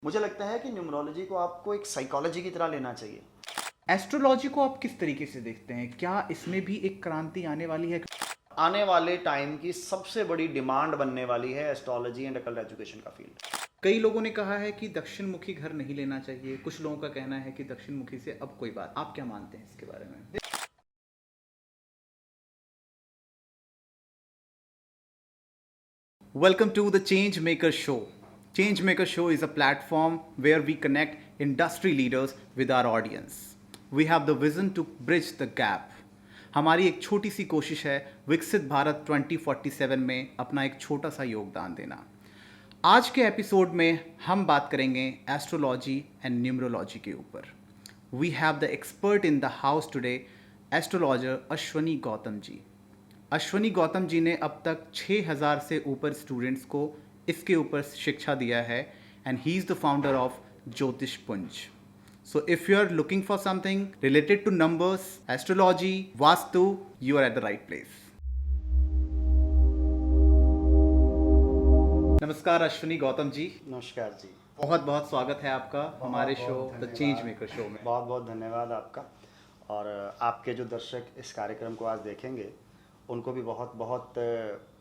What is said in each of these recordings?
मुझे लगता है कि न्यूमरोलॉजी को आपको एक साइकोलॉजी की तरह लेना चाहिए। एस्ट्रोलॉजी को आप किस तरीके से देखते हैं? क्या इसमें भी एक क्रांति आने वाली है? आने वाले टाइम की सबसे बड़ी डिमांड बनने वाली है एस्ट्रोलॉजी एंड अकल्ट एजुकेशन का फील्ड। कई लोगों ने कहा है कि दक्षिण मुखी घर नहीं लेना चाहिए, कुछ लोगों का कहना है कि दक्षिण मुखी से अब कोई बात। आप क्या मानते हैं इसके बारे में? Welcome to the Change Maker Show. Change Maker Show is a platform where we connect industry leaders with our audience. We have the vision to bridge the gap. हमारी एक छोटी सी कोशिश है विकसित भारत 2047 में अपना एक छोटा सा योगदान देना। आज के एपिसोड में हम बात करेंगे एस्ट्रोलॉजी एंड न्यूमरोलॉजी के ऊपर। We have the expert in the house today, astrologer Ashwani Gautam ji. Ashwani Gautam ji ने अब तक 6000 से ऊपर स्टूडेंट्स को इसके ऊपर शिक्षा दिया है and he is the founder of Jyotish Punj. So if you are looking for something related to numbers, astrology, vastu, you are at the right place. नमस्कार अश्वनी गौतम जी, नमस्कार जी। बहुत बहुत स्वागत है आपका हमारे show the change maker show में। बहुत बहुत धन्यवाद आपका। और आपके जो दर्शक इस कार्यक्रम को आज देखेंगे उनको भी बहुत बहुत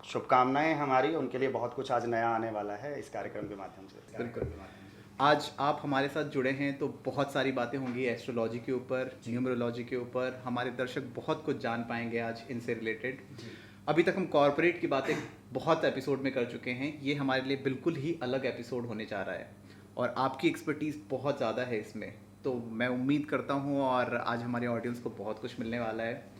शुभकामनाएं हमारी। उनके लिए बहुत कुछ आज नया आने वाला है इस कार्यक्रम के माध्यम से। बिल्कुल। आज आप हमारे साथ जुड़े हैं तो बहुत सारी बातें होंगी एस्ट्रोलॉजी के ऊपर, न्यूमरोलॉजी के ऊपर। हमारे दर्शक बहुत कुछ जान पाएंगे आज इनसे रिलेटेड। अभी तक हम कॉर्पोरेट की बातें बहुत एपिसोड में कर चुके हैं, ये हमारे लिए बिल्कुल ही अलग एपिसोड होने जा रहा है और आपकी एक्सपर्टीज़ बहुत ज़्यादा है इसमें, तो मैं उम्मीद करता हूँ और आज हमारे ऑडियंस को बहुत कुछ मिलने वाला है।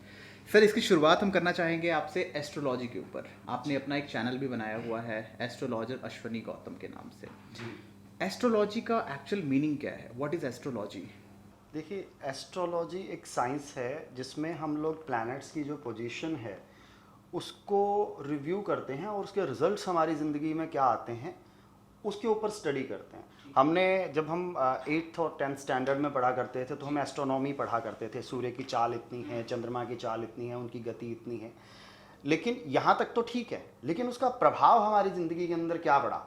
सर, इसकी शुरुआत हम करना चाहेंगे आपसे एस्ट्रोलॉजी के ऊपर। आपने अपना एक चैनल भी बनाया हुआ है एस्ट्रोलॉजर अश्वनी गौतम के नाम से। एस्ट्रोलॉजी का एक्चुअल मीनिंग क्या है? What is astrology? देखिए, एस्ट्रोलॉजी एक साइंस है जिसमें हम लोग प्लैनेट्स की जो पोजीशन है उसको रिव्यू करते हैं और उसके रिजल्ट्स हमारी ज़िंदगी में क्या आते हैं उसके ऊपर स्टडी करते हैं। हमने जब हम 8th और 10th स्टैंडर्ड में पढ़ा करते थे तो हम एस्ट्रोनॉमी पढ़ा करते थे। सूर्य की चाल इतनी है, चंद्रमा की चाल इतनी है, उनकी गति इतनी है। लेकिन यहाँ तक तो ठीक है, लेकिन उसका प्रभाव हमारी ज़िंदगी के अंदर क्या पड़ा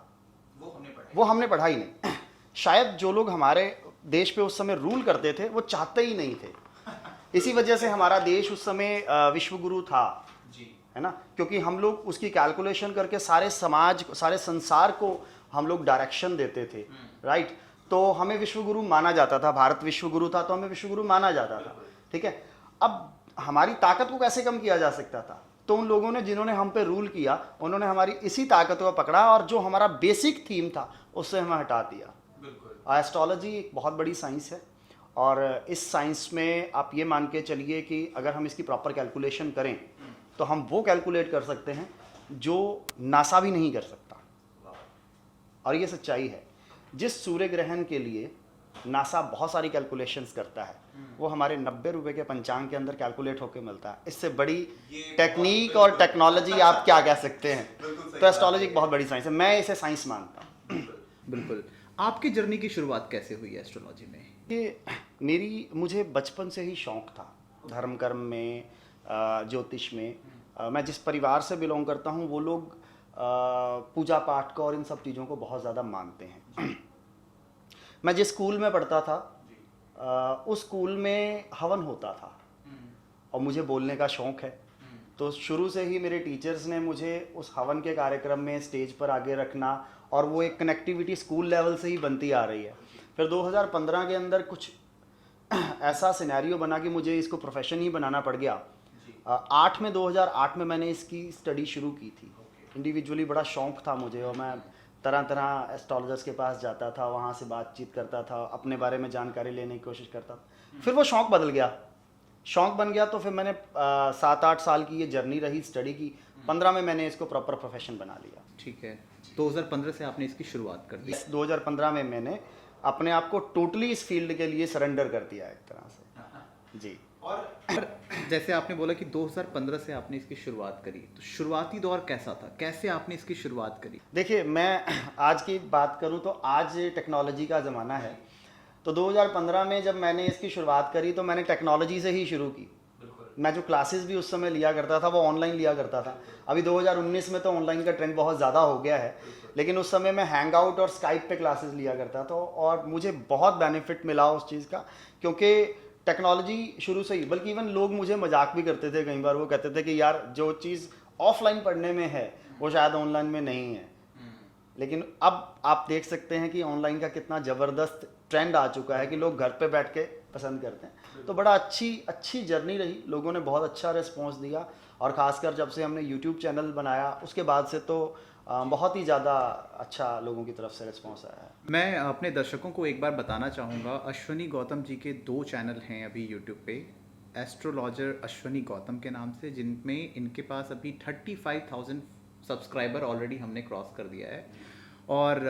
वो हमने पढ़ा ही नहीं। शायद जो लोग हमारे देश पे उस समय रूल करते थे वो चाहते ही नहीं थे। इसी वजह से हमारा देश उस समय विश्वगुरु था, है ना, क्योंकि हम लोग उसकी कैलकुलेशन करके सारे समाज, सारे संसार को हम लोग डायरेक्शन देते थे, राइट। तो हमें विश्वगुरु माना जाता था, भारत विश्वगुरु था तो हमें विश्वगुरु माना जाता था, ठीक है। अब हमारी ताकत को कैसे कम किया जा सकता था? तो उन लोगों ने जिन्होंने हम पे रूल किया उन्होंने हमारी इसी ताकत को पकड़ा और जो हमारा बेसिक थीम था उससे हमें हटा दिया। एस्ट्रोलॉजी एक बहुत बड़ी साइंस है और इस साइंस में आप ये मान के चलिए कि अगर हम इसकी प्रॉपर कैलकुलेशन करें तो हम वो कैलकुलेट कर सकते हैं जो नासा भी नहीं कर सकता। और ये सच्चाई है। जिस सूर्य ग्रहण के लिए नासा बहुत सारी कैलकुलेशंस करता है वो हमारे 90 रुपए के पंचांग के अंदर कैलकुलेट होकर मिलता है। इससे बड़ी टेक्निक और टेक्नोलॉजी आप क्या कह सकते हैं? तो एस्ट्रोलॉजी एक बहुत बड़ी साइंस है, मैं इसे साइंस मानता हूँ। बिल्कुल। आपकी जर्नी की शुरुआत कैसे हुई एस्ट्रोलॉजी में? ये मुझे बचपन से ही शौक था, धर्म कर्म में, ज्योतिष में। मैं जिस परिवार से बिलोंग करता हूँ वो लोग पूजा पाठ को और इन सब चीज़ों को बहुत ज़्यादा मानते हैं। मैं जिस स्कूल में पढ़ता था उस स्कूल में हवन होता था और मुझे बोलने का शौक़ है, तो शुरू से ही मेरे टीचर्स ने मुझे उस हवन के कार्यक्रम में स्टेज पर आगे रखना और वो एक कनेक्टिविटी स्कूल लेवल से ही बनती आ रही है। फिर 2015 के अंदर कुछ ऐसा सिनेरियो बना कि मुझे इसको प्रोफेशन ही बनाना पड़ गया। 2008 में मैंने इसकी स्टडी शुरू की थी। इंडिविजुअली बड़ा शौक़ था मुझे और मैं तरह तरह एस्ट्रोलॉजर्स के पास जाता था, वहाँ से बातचीत करता था, अपने बारे में जानकारी लेने की कोशिश करता था। फिर वो शौक़ बदल गया, शौक़ बन गया। तो फिर मैंने 7-8 साल की ये जर्नी रही स्टडी की। 15 में मैंने इसको प्रॉपर प्रोफेशन बना लिया। ठीक है, 2015 से आपने इसकी शुरुआत कर दी। 2015 में मैंने अपने आप को टोटली इस फील्ड के लिए सरेंडर कर दिया एक तरह से जी। और जैसे आपने बोला कि 2015 से आपने इसकी शुरुआत करी, तो शुरुआती दौर कैसा था? कैसे आपने इसकी शुरुआत करी? देखिए, मैं आज की बात करूं तो आज टेक्नोलॉजी का ज़माना है। तो 2015 में जब मैंने इसकी शुरुआत करी तो मैंने टेक्नोलॉजी से ही शुरू की, मैं जो क्लासेस भी उस समय लिया करता था वो ऑनलाइन लिया करता था। अभी 2019 में तो ऑनलाइन का ट्रेंड बहुत ज़्यादा हो गया है, लेकिन उस समय मैं हैंग आउट और स्काइप पे क्लासेस लिया करता था, और मुझे बहुत बेनिफिट मिला उस चीज़ का, क्योंकि टेक्नोलॉजी शुरू से ही, बल्कि इवन लोग मुझे मजाक भी करते थे कई बार, वो कहते थे कि यार जो चीज़ ऑफलाइन पढ़ने में है वो शायद ऑनलाइन में नहीं है। लेकिन अब आप देख सकते हैं कि ऑनलाइन का कितना ज़बरदस्त ट्रेंड आ चुका है कि लोग घर पे बैठ के पसंद करते हैं। तो बड़ा अच्छी जर्नी रही, लोगों ने बहुत अच्छा रिस्पॉन्स दिया, और ख़ासकर जब से हमने यूट्यूब चैनल बनाया उसके बाद से तो बहुत ही ज़्यादा अच्छा लोगों की तरफ से रिस्पॉन्स आया है। मैं अपने दर्शकों को एक बार बताना चाहूँगा, अश्वनी गौतम जी के 2 चैनल हैं अभी यूट्यूब पे, एस्ट्रोलॉजर अश्वनी गौतम के नाम से, जिनमें इनके पास अभी 35,000 सब्सक्राइबर ऑलरेडी हमने क्रॉस कर दिया है। और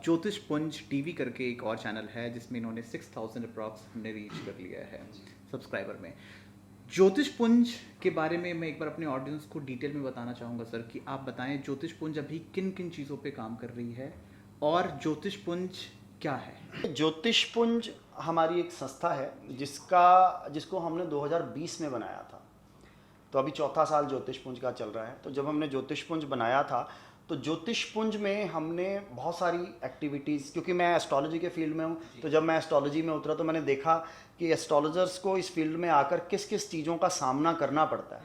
ज्योतिष पुंज टीवी करके एक और चैनल है जिसमें इन्होंने 6,000 अप्रॉक्स हमने रीच कर लिया है सब्सक्राइबर में। ज्योतिष पुंज के बारे में मैं एक बार अपने ऑडियंस को डिटेल में बताना चाहूँगा सर, कि आप बताएं ज्योतिष पुंज अभी किन किन चीज़ों पे काम कर रही है और ज्योतिष पुंज क्या है। ज्योतिष पुंज हमारी एक संस्था है जिसको हमने 2020 में बनाया था, तो अभी 4था साल ज्योतिष पुंज का चल रहा है। तो जब हमने ज्योतिष पुंज बनाया था तो ज्योतिष पुंज में हमने बहुत सारी एक्टिविटीज़, क्योंकि मैं एस्ट्रोलॉजी के फील्ड में हूँ, तो जब मैं एस्ट्रोलॉजी में उतरा तो मैंने देखा कि एस्ट्रोलॉजर्स को इस फील्ड में आकर किस किस चीज़ों का सामना करना पड़ता है।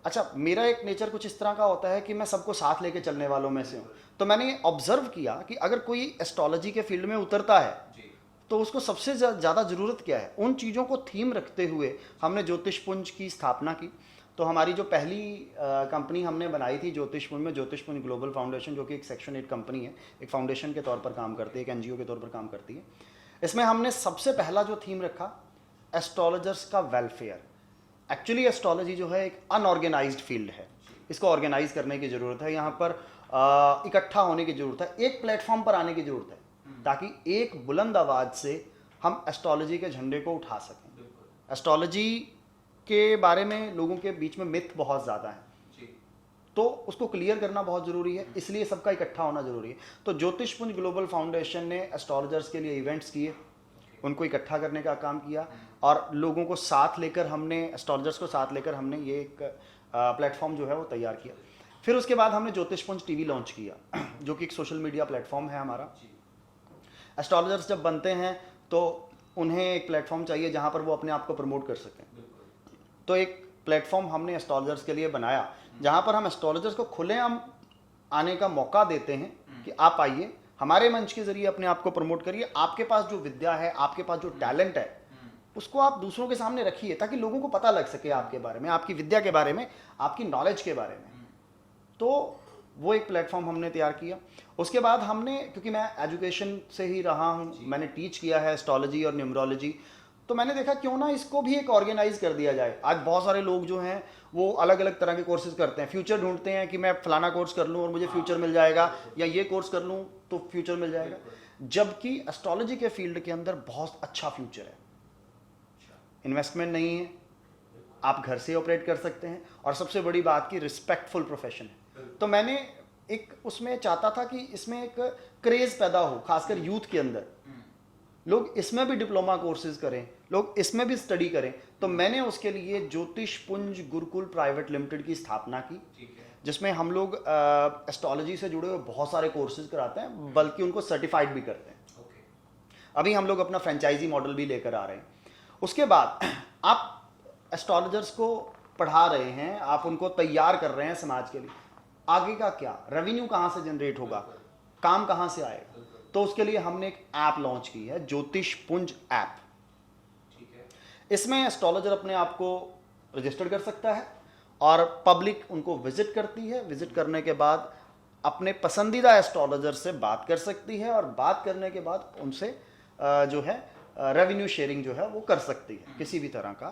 अच्छा, मेरा एक नेचर कुछ इस तरह का होता है कि मैं सबको साथ लेके चलने वालों में से हूँ, तो मैंने ऑब्जर्व किया कि अगर कोई एस्ट्रोलॉजी के फील्ड में उतरता है तो उसको सबसे ज़्यादा ज़रूरत क्या है, उन चीज़ों को थीम रखते हुए हमने ज्योतिष पुंज की स्थापना की। तो हमारी जो पहली कंपनी हमने बनाई थी ज्योतिष पुंज में, ज्योतिष पुंज ग्लोबल फाउंडेशन, जो कि एक सेक्शन 8 कंपनी है, एक फाउंडेशन के तौर पर काम करती है, एक एनजीओ के तौर पर काम करती है। इसमें हमने सबसे पहला जो थीम रखा, एस्ट्रोलॉजर्स का वेलफेयर। एक्चुअली एस्ट्रोलॉजी जो है एक अनऑर्गेनाइज्ड फील्ड है, इसको ऑर्गेनाइज करने की ज़रूरत है, यहाँ पर इकट्ठा होने की ज़रूरत है, एक प्लेटफॉर्म पर आने की ज़रूरत है, ताकि एक बुलंद आवाज़ से हम एस्ट्रोलॉजी के झंडे को उठा सकें। एस्ट्रोलॉजी के बारे में लोगों के बीच में मिथ बहुत ज़्यादा है, तो उसको क्लियर करना बहुत ज़रूरी है, इसलिए सबका इकट्ठा होना ज़रूरी है। तो ज्योतिष पुंज ग्लोबल फाउंडेशन ने एस्ट्रोलॉजर्स के लिए इवेंट्स किए, उनको इकट्ठा करने का काम किया, और लोगों को साथ लेकर हमने, एस्ट्रोलॉजर्स को साथ लेकर हमने ये एक प्लेटफॉर्म जो है वो तैयार किया। फिर उसके बाद हमने ज्योतिष पुंज टीवी लॉन्च किया, जो कि एक सोशल मीडिया प्लेटफॉर्म है हमारा। एस्ट्रोलॉजर्स जब बनते हैं तो उन्हें एक प्लेटफॉर्म चाहिए जहाँ पर वो अपने आप को प्रमोट कर सकें, तो एक प्लेटफॉर्म हमने एस्ट्रोलॉजर्स के लिए बनाया, जहाँ पर हम एस्ट्रोलॉजर्स को खुलेआम आने का मौका देते हैं कि आप आइए, हमारे मंच के जरिए अपने आप को प्रमोट करिए, आपके पास जो विद्या है, आपके पास जो टैलेंट है, उसको आप दूसरों के सामने रखिए, ताकि लोगों को पता लग सके आपके बारे में, आपकी विद्या के बारे में, आपकी नॉलेज के बारे में। तो वो एक प्लेटफॉर्म हमने तैयार किया। उसके बाद हमने, क्योंकि मैं एजुकेशन से ही रहा हूँ, मैंने टीच किया है एस्ट्रोलॉजी और न्यूमरोलॉजी, तो मैंने देखा क्यों ना इसको भी एक ऑर्गेनाइज कर दिया जाए। आज बहुत सारे लोग जो हैं वो अलग अलग तरह के कोर्सेज करते हैं, फ्यूचर ढूंढते हैं कि मैं फलाना कोर्स कर लूँ और मुझे फ्यूचर मिल जाएगा, या ये कोर्स कर लूँ तो फ्यूचर मिल जाएगा, जबकि एस्ट्रोलॉजी के फील्ड के अंदर बहुत अच्छा फ्यूचर है। इन्वेस्टमेंट नहीं है, आप घर से ऑपरेट कर सकते हैं, और सबसे बड़ी बात की रिस्पेक्टफुल प्रोफेशन है। तो मैंने एक उसमें चाहता था कि इसमें एक क्रेज पैदा हो, खासकर यूथ के अंदर, लोग इसमें भी डिप्लोमा कोर्सेज करें, लोग इसमें भी स्टडी करें। तो मैंने उसके लिए ज्योतिष पुंज गुरुकुल प्राइवेट लिमिटेड की स्थापना की, जिसमें हम लोग एस्ट्रोलॉजी से जुड़े हुए बहुत सारे कोर्सेज कराते हैं, बल्कि उनको सर्टिफाइड भी करते हैं। अभी हम लोग अपना फ्रेंचाइजी मॉडल भी लेकर आ रहे हैं। उसके बाद आप एस्ट्रोलॉजर्स को पढ़ा रहे हैं, आप उनको तैयार कर रहे हैं समाज के लिए, आगे का क्या, रेवेन्यू कहाँ से जनरेट होगा, काम कहाँ से आएगा, तो उसके लिए हमने एक ऐप लॉन्च की है, ज्योतिष पुंज ऐप। इसमें एस्ट्रोलॉजर अपने आप को रजिस्टर कर सकता है, और पब्लिक उनको विजिट करती है, विजिट करने के बाद अपने पसंदीदा एस्ट्रोलॉजर से बात कर सकती है, और बात करने के बाद उनसे जो है रेवेन्यू शेयरिंग जो है वो कर सकती है किसी भी तरह का।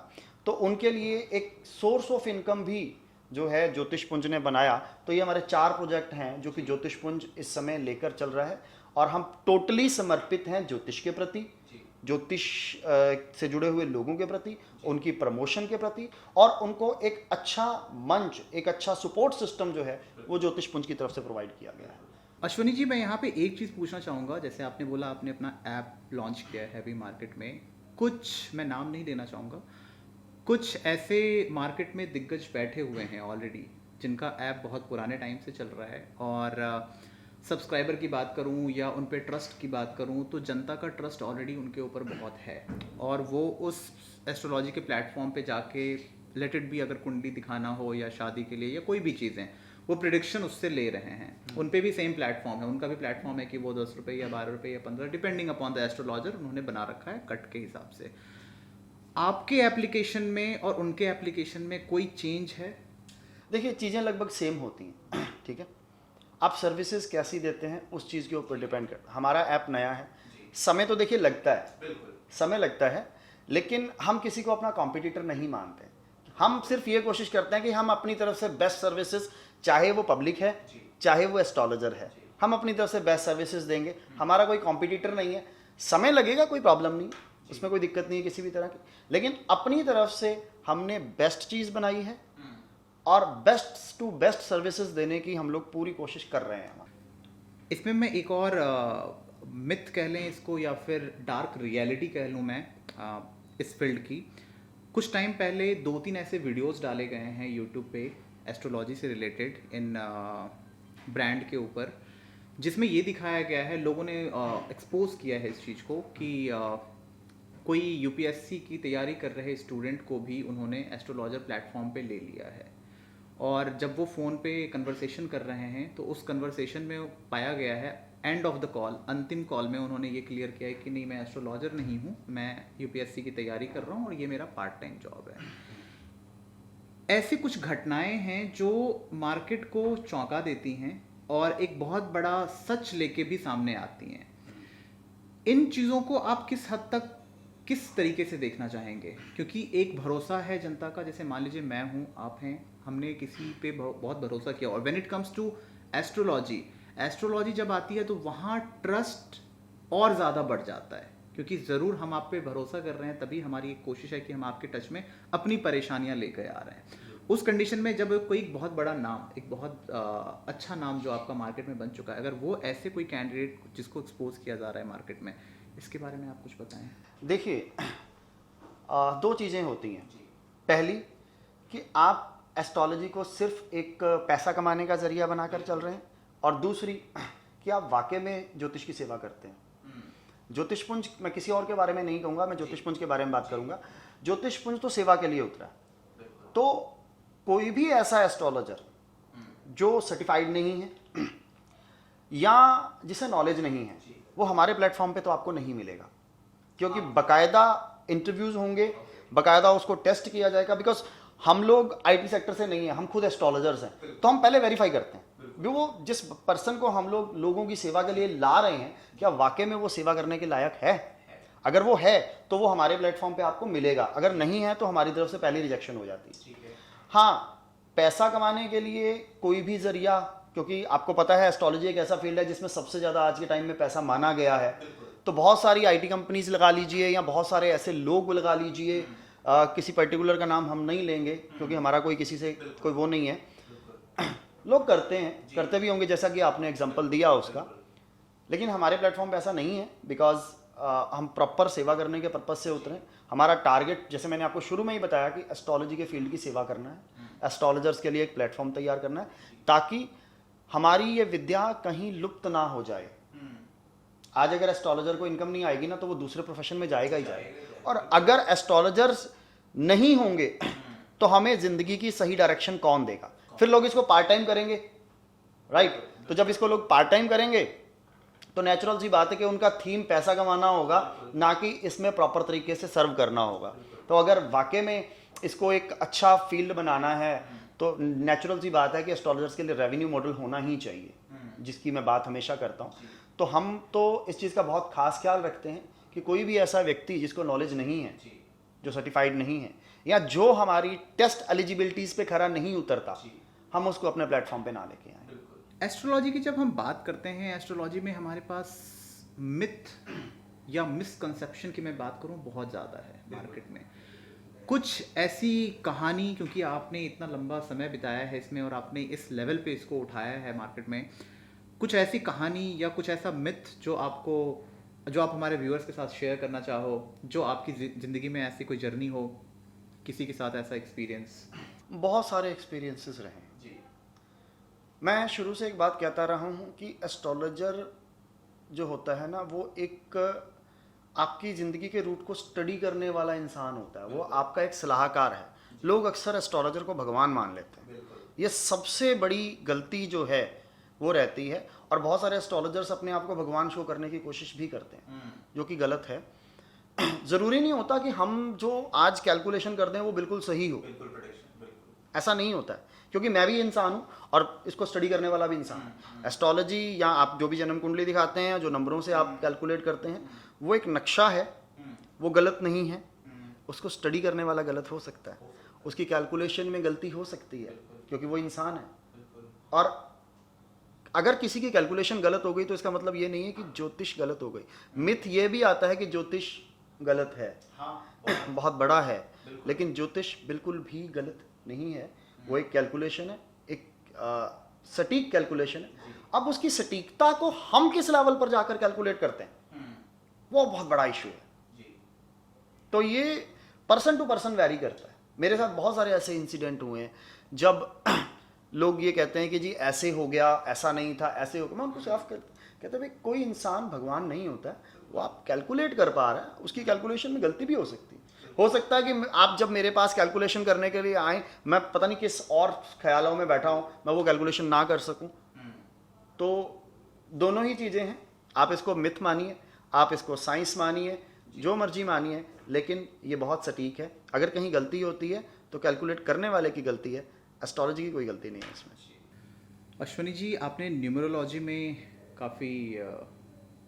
तो उनके लिए एक सोर्स ऑफ इनकम भी जो है ज्योतिष पुंज ने बनाया। तो ये हमारे 4 प्रोजेक्ट हैं जो कि ज्योतिष पुंज इस समय लेकर चल रहा है, और हम टोटली समर्पित हैं ज्योतिष के प्रति, ज्योतिष से जुड़े हुए लोगों के प्रति, उनकी प्रमोशन के प्रति, और उनको एक अच्छा मंच, एक अच्छा सपोर्ट सिस्टम जो है वो ज्योतिष पुंज की तरफ से प्रोवाइड किया गया है। अश्वनी जी, मैं यहाँ पे एक चीज़ पूछना चाहूँगा, जैसे आपने बोला आपने अपना ऐप लॉन्च किया है अभी मार्केट में, कुछ मैं नाम नहीं देना चाहूँगा, कुछ ऐसे मार्केट में दिग्गज बैठे हुए हैं ऑलरेडी, जिनका ऐप बहुत पुराने टाइम से चल रहा है, और सब्सक्राइबर की बात करूं या उन पे ट्रस्ट की बात करूं तो जनता का ट्रस्ट ऑलरेडी उनके ऊपर बहुत है, और वो उस एस्ट्रोलॉजी के प्लेटफॉर्म पे जाके लेट इट बी, अगर कुंडली दिखाना हो या शादी के लिए या कोई भी चीज़ें, वो प्रिडिक्शन उससे ले रहे हैं। उन पे भी सेम प्लेटफॉर्म है, उनका भी प्लेटफॉर्म है कि वो 10 रुपये या 12 रुपये या 15, डिपेंडिंग अपॉन द एस्ट्रोलॉजर, उन्होंने बना रखा है कट के हिसाब से। आपके एप्लीकेशन में और उनके एप्लीकेशन में कोई चेंज है? देखिए, चीज़ें लगभग सेम होती हैं। ठीक है, आप सर्विसेज कैसी देते हैं उस चीज़ के ऊपर डिपेंड करता है। हमारा ऐप नया है, समय तो देखिए लगता है, समय लगता है, लेकिन हम किसी को अपना कॉम्पिटिटर नहीं मानते। हम सिर्फ ये कोशिश करते हैं कि हम अपनी तरफ से बेस्ट सर्विसेज, चाहे वो पब्लिक है चाहे वो एस्ट्रोलॉजर है, हम अपनी तरफ से बेस्ट सर्विसेज देंगे। हमारा कोई कॉम्पिटिटर नहीं है। समय लगेगा, कोई प्रॉब्लम नहीं, उसमें कोई दिक्कत नहीं है किसी भी तरह की, लेकिन अपनी तरफ से हमने बेस्ट चीज़ बनाई है और बेस्ट टू बेस्ट सर्विसेज देने की हम लोग पूरी कोशिश कर रहे हैं। इसमें मैं एक और मिथ कह लें इसको, या फिर डार्क रियलिटी कह लूँ मैं, इस फील्ड की। कुछ टाइम पहले 2-3 ऐसे वीडियोस डाले गए हैं यूट्यूब पे एस्ट्रोलॉजी से रिलेटेड इन ब्रांड के ऊपर, जिसमें ये दिखाया गया है, लोगों ने एक्सपोज किया है इस चीज़ को कि कोई यूपीएससी की तैयारी कर रहे स्टूडेंट को भी उन्होंने एस्ट्रोलॉजर प्लेटफॉर्म पे ले लिया है, और जब वो फ़ोन पे कन्वर्सेशन कर रहे हैं तो उस कन्वर्सेशन में पाया गया है, एंड ऑफ द कॉल, अंतिम कॉल में उन्होंने ये क्लियर किया है कि नहीं, मैं एस्ट्रोलॉजर नहीं हूँ, मैं यूपीएससी की तैयारी कर रहा हूँ और ये मेरा पार्ट टाइम जॉब है। ऐसी कुछ घटनाएं हैं जो मार्केट को चौंका देती हैं और एक बहुत बड़ा सच लेके भी सामने आती हैं। इन चीज़ों को आप किस हद तक, किस तरीके से देखना चाहेंगे? क्योंकि एक भरोसा है जनता का, जैसे मान लीजिए मैं हूँ, आप हैं, हमने किसी पे बहुत भरोसा किया, और when it comes to astrology जब आती है तो वहाँ ट्रस्ट और ज़्यादा बढ़ जाता है, क्योंकि ज़रूर हम आप पे भरोसा कर रहे हैं, तभी हमारी एक कोशिश है कि हम आपके टच में अपनी परेशानियाँ लेकर आ रहे हैं। उस कंडीशन में जब कोई बहुत बड़ा नाम, एक बहुत अच्छा नाम जो आपका मार्केट में बन चुका है, अगर वो ऐसे कोई कैंडिडेट जिसको एक्सपोज किया जा रहा है मार्केट में, इसके बारे में आप कुछ बताएं। देखिए, दो चीज़ें होती हैं। पहली कि आप एस्ट्रोलॉजी को सिर्फ एक पैसा कमाने का जरिया बनाकर चल रहे हैं, और दूसरी कि आप वाकई में ज्योतिष की सेवा करते हैं। ज्योतिष पुंज, मैं किसी और के बारे में नहीं कहूँगा, मैं ज्योतिष पुंज के बारे में बात करूँगा। ज्योतिष पुंज तो सेवा के लिए उतरा, तो कोई भी ऐसा एस्ट्रोलॉजर जो सर्टिफाइड नहीं है या जिसे नॉलेज नहीं है, वो हमारे प्लेटफॉर्म पे तो आपको नहीं मिलेगा, क्योंकि बकायदा इंटरव्यूज होंगे, बकायदा उसको टेस्ट किया जाएगा। बिकॉज हम लोग आईटी सेक्टर से नहीं है, हम खुद एस्ट्रोलॉजर्स हैं, तो हम पहले वेरीफाई करते हैं वो जिस पर्सन को हम लोग लोगों की सेवा के लिए ला रहे हैं, क्या वाकई में वो सेवा करने के लायक है। अगर वो है तो वो हमारे प्लेटफॉर्म पे आपको मिलेगा, अगर नहीं है तो हमारी तरफ से पहले रिजेक्शन हो जाती है। हाँ, पैसा कमाने के लिए कोई भी जरिया, क्योंकि आपको पता है एस्ट्रोलॉजी एक ऐसा फील्ड है जिसमें सबसे ज़्यादा आज के टाइम में पैसा माना गया है, तो बहुत सारी आईटी कंपनीज लगा लीजिए या बहुत सारे ऐसे लोग लगा लीजिए, किसी पर्टिकुलर का नाम हम नहीं लेंगे क्योंकि हमारा कोई किसी से कोई वो नहीं है, लोग करते हैं, करते भी होंगे जैसा कि आपने एग्जांपल दिया उसका, लेकिन हमारे प्लेटफॉर्म पे ऐसा नहीं है। बिकॉज हम प्रॉपर सेवा करने के पर्पज से उतरे। हमारा टारगेट, जैसे मैंने आपको शुरू में ही बताया, कि एस्ट्रोलॉजी के फील्ड की सेवा करना है, एस्ट्रोलॉजर्स के लिए एक प्लेटफॉर्म तैयार करना है, ताकि हमारी ये विद्या कहीं लुप्त ना हो जाए। आज अगर एस्ट्रोलॉजर को इनकम नहीं आएगी ना, तो वो दूसरे प्रोफेशन में जाएगा ही जाएगा, और अगर एस्ट्रोलॉजर्स नहीं होंगे तो हमें जिंदगी की सही डायरेक्शन कौन देगा? फिर लोग इसको पार्ट टाइम करेंगे, राइट? तो जब इसको लोग पार्ट टाइम करेंगे तो नेचुरल सी बात है कि उनका थीम पैसा कमाना होगा, ना कि इसमें प्रॉपर तरीके से सर्व करना होगा। तो अगर वाकई में इसको एक अच्छा फील्ड बनाना है तो नेचुरल सी बात है कि एस्ट्रोलॉजर्स के लिए रेवेन्यू मॉडल होना ही चाहिए, जिसकी मैं बात हमेशा करता हूँ। तो हम तो इस चीज़ का बहुत खास ख्याल रखते हैं कि कोई भी ऐसा व्यक्ति जिसको नॉलेज नहीं है, जो सर्टिफाइड नहीं है, या जो हमारी टेस्ट एलिजिबिलिटीज़ पे खरा नहीं उतरता, हम उसको अपने प्लेटफॉर्म पे ना लेके आए। एस्ट्रोलॉजी की जब हम बात करते हैं, एस्ट्रोलॉजी में हमारे पास मिथ या मिसकंसेप्शन की मैं बात करूं, बहुत ज़्यादा है मार्केट में। कुछ ऐसी कहानी, क्योंकि आपने इतना लंबा समय बिताया है इसमें और आपने इस लेवल पे इसको उठाया है मार्केट में, कुछ ऐसी कहानी या कुछ ऐसा मिथ जो आप हमारे व्यूअर्स के साथ शेयर करना चाहो, जो आपकी ज़िंदगी में ऐसी कोई जर्नी हो किसी के साथ ऐसा एक्सपीरियंस? बहुत सारे एक्सपीरियंसेस रहे हैं जी। मैं शुरू से एक बात कहता रहा हूँ कि एस्ट्रोलॉजर जो होता है ना, वो एक आपकी ज़िंदगी के रूट को स्टडी करने वाला इंसान होता है, वो आपका एक सलाहकार है। लोग अक्सर एस्ट्रोलॉजर को भगवान मान लेते हैं, ये सबसे बड़ी गलती जो है वो रहती है। और बहुत सारे एस्ट्रोलॉजर्स अपने आप को भगवान शो करने की कोशिश भी करते हैं, जो कि गलत है। ज़रूरी नहीं होता कि हम जो आज कैलकुलेशन करते हैं वो बिल्कुल सही हो, ऐसा नहीं होता है, क्योंकि मैं भी इंसान हूँ और इसको स्टडी करने वाला भी इंसान है। एस्ट्रोलॉजी या आप जो भी जन्म कुंडली दिखाते हैं, जो नंबरों से आप कैलकुलेट करते हैं, वो एक नक्शा है, वो गलत नहीं है। उसको स्टडी करने वाला गलत हो सकता है, उसकी कैलकुलेशन में गलती हो सकती है, क्योंकि वो इंसान है। और अगर किसी की कैलकुलेशन गलत हो गई तो इसका मतलब ये नहीं है कि ज्योतिष गलत हो गई। मिथ ये भी आता है कि ज्योतिष गलत है, बहुत बड़ा है, लेकिन ज्योतिष बिल्कुल भी गलत नहीं है। वो एक कैलकुलेशन है, एक सटीक कैलकुलेशन है। अब उसकी सटीकता को हम किस लेवल पर जाकर कैलकुलेट करते हैं, वो बहुत बड़ा इशू है। तो ये पर्सन टू पर्सन वैरी करता है। मेरे साथ बहुत सारे ऐसे इंसिडेंट हुए हैं जब लोग ये कहते हैं कि जी ऐसे हो गया, ऐसा नहीं था, ऐसे हो गया। मैं उनको साफ कहते भाई, कोई इंसान भगवान नहीं होता है। वो आप कैलकुलेट कर पा रहे हैं, उसकी कैलकुलेशन में गलती भी हो सकती है। हो सकता है कि आप जब मेरे पास कैलकुलेशन करने के लिए आए, मैं पता नहीं किस और ख्यालों में बैठा हूं, मैं वो कैलकुलेशन ना कर सकूं। तो दोनों ही चीज़ें हैं। आप इसको मिथ मानिए, आप इसको साइंस मानिए, जो मर्जी मानिए, लेकिन ये बहुत सटीक है। अगर कहीं गलती होती है तो कैलकुलेट करने वाले की गलती है, एस्ट्रोलॉजी की कोई गलती नहीं है इसमें। अश्वनी जी, आपने न्यूमरोलॉजी में काफ़ी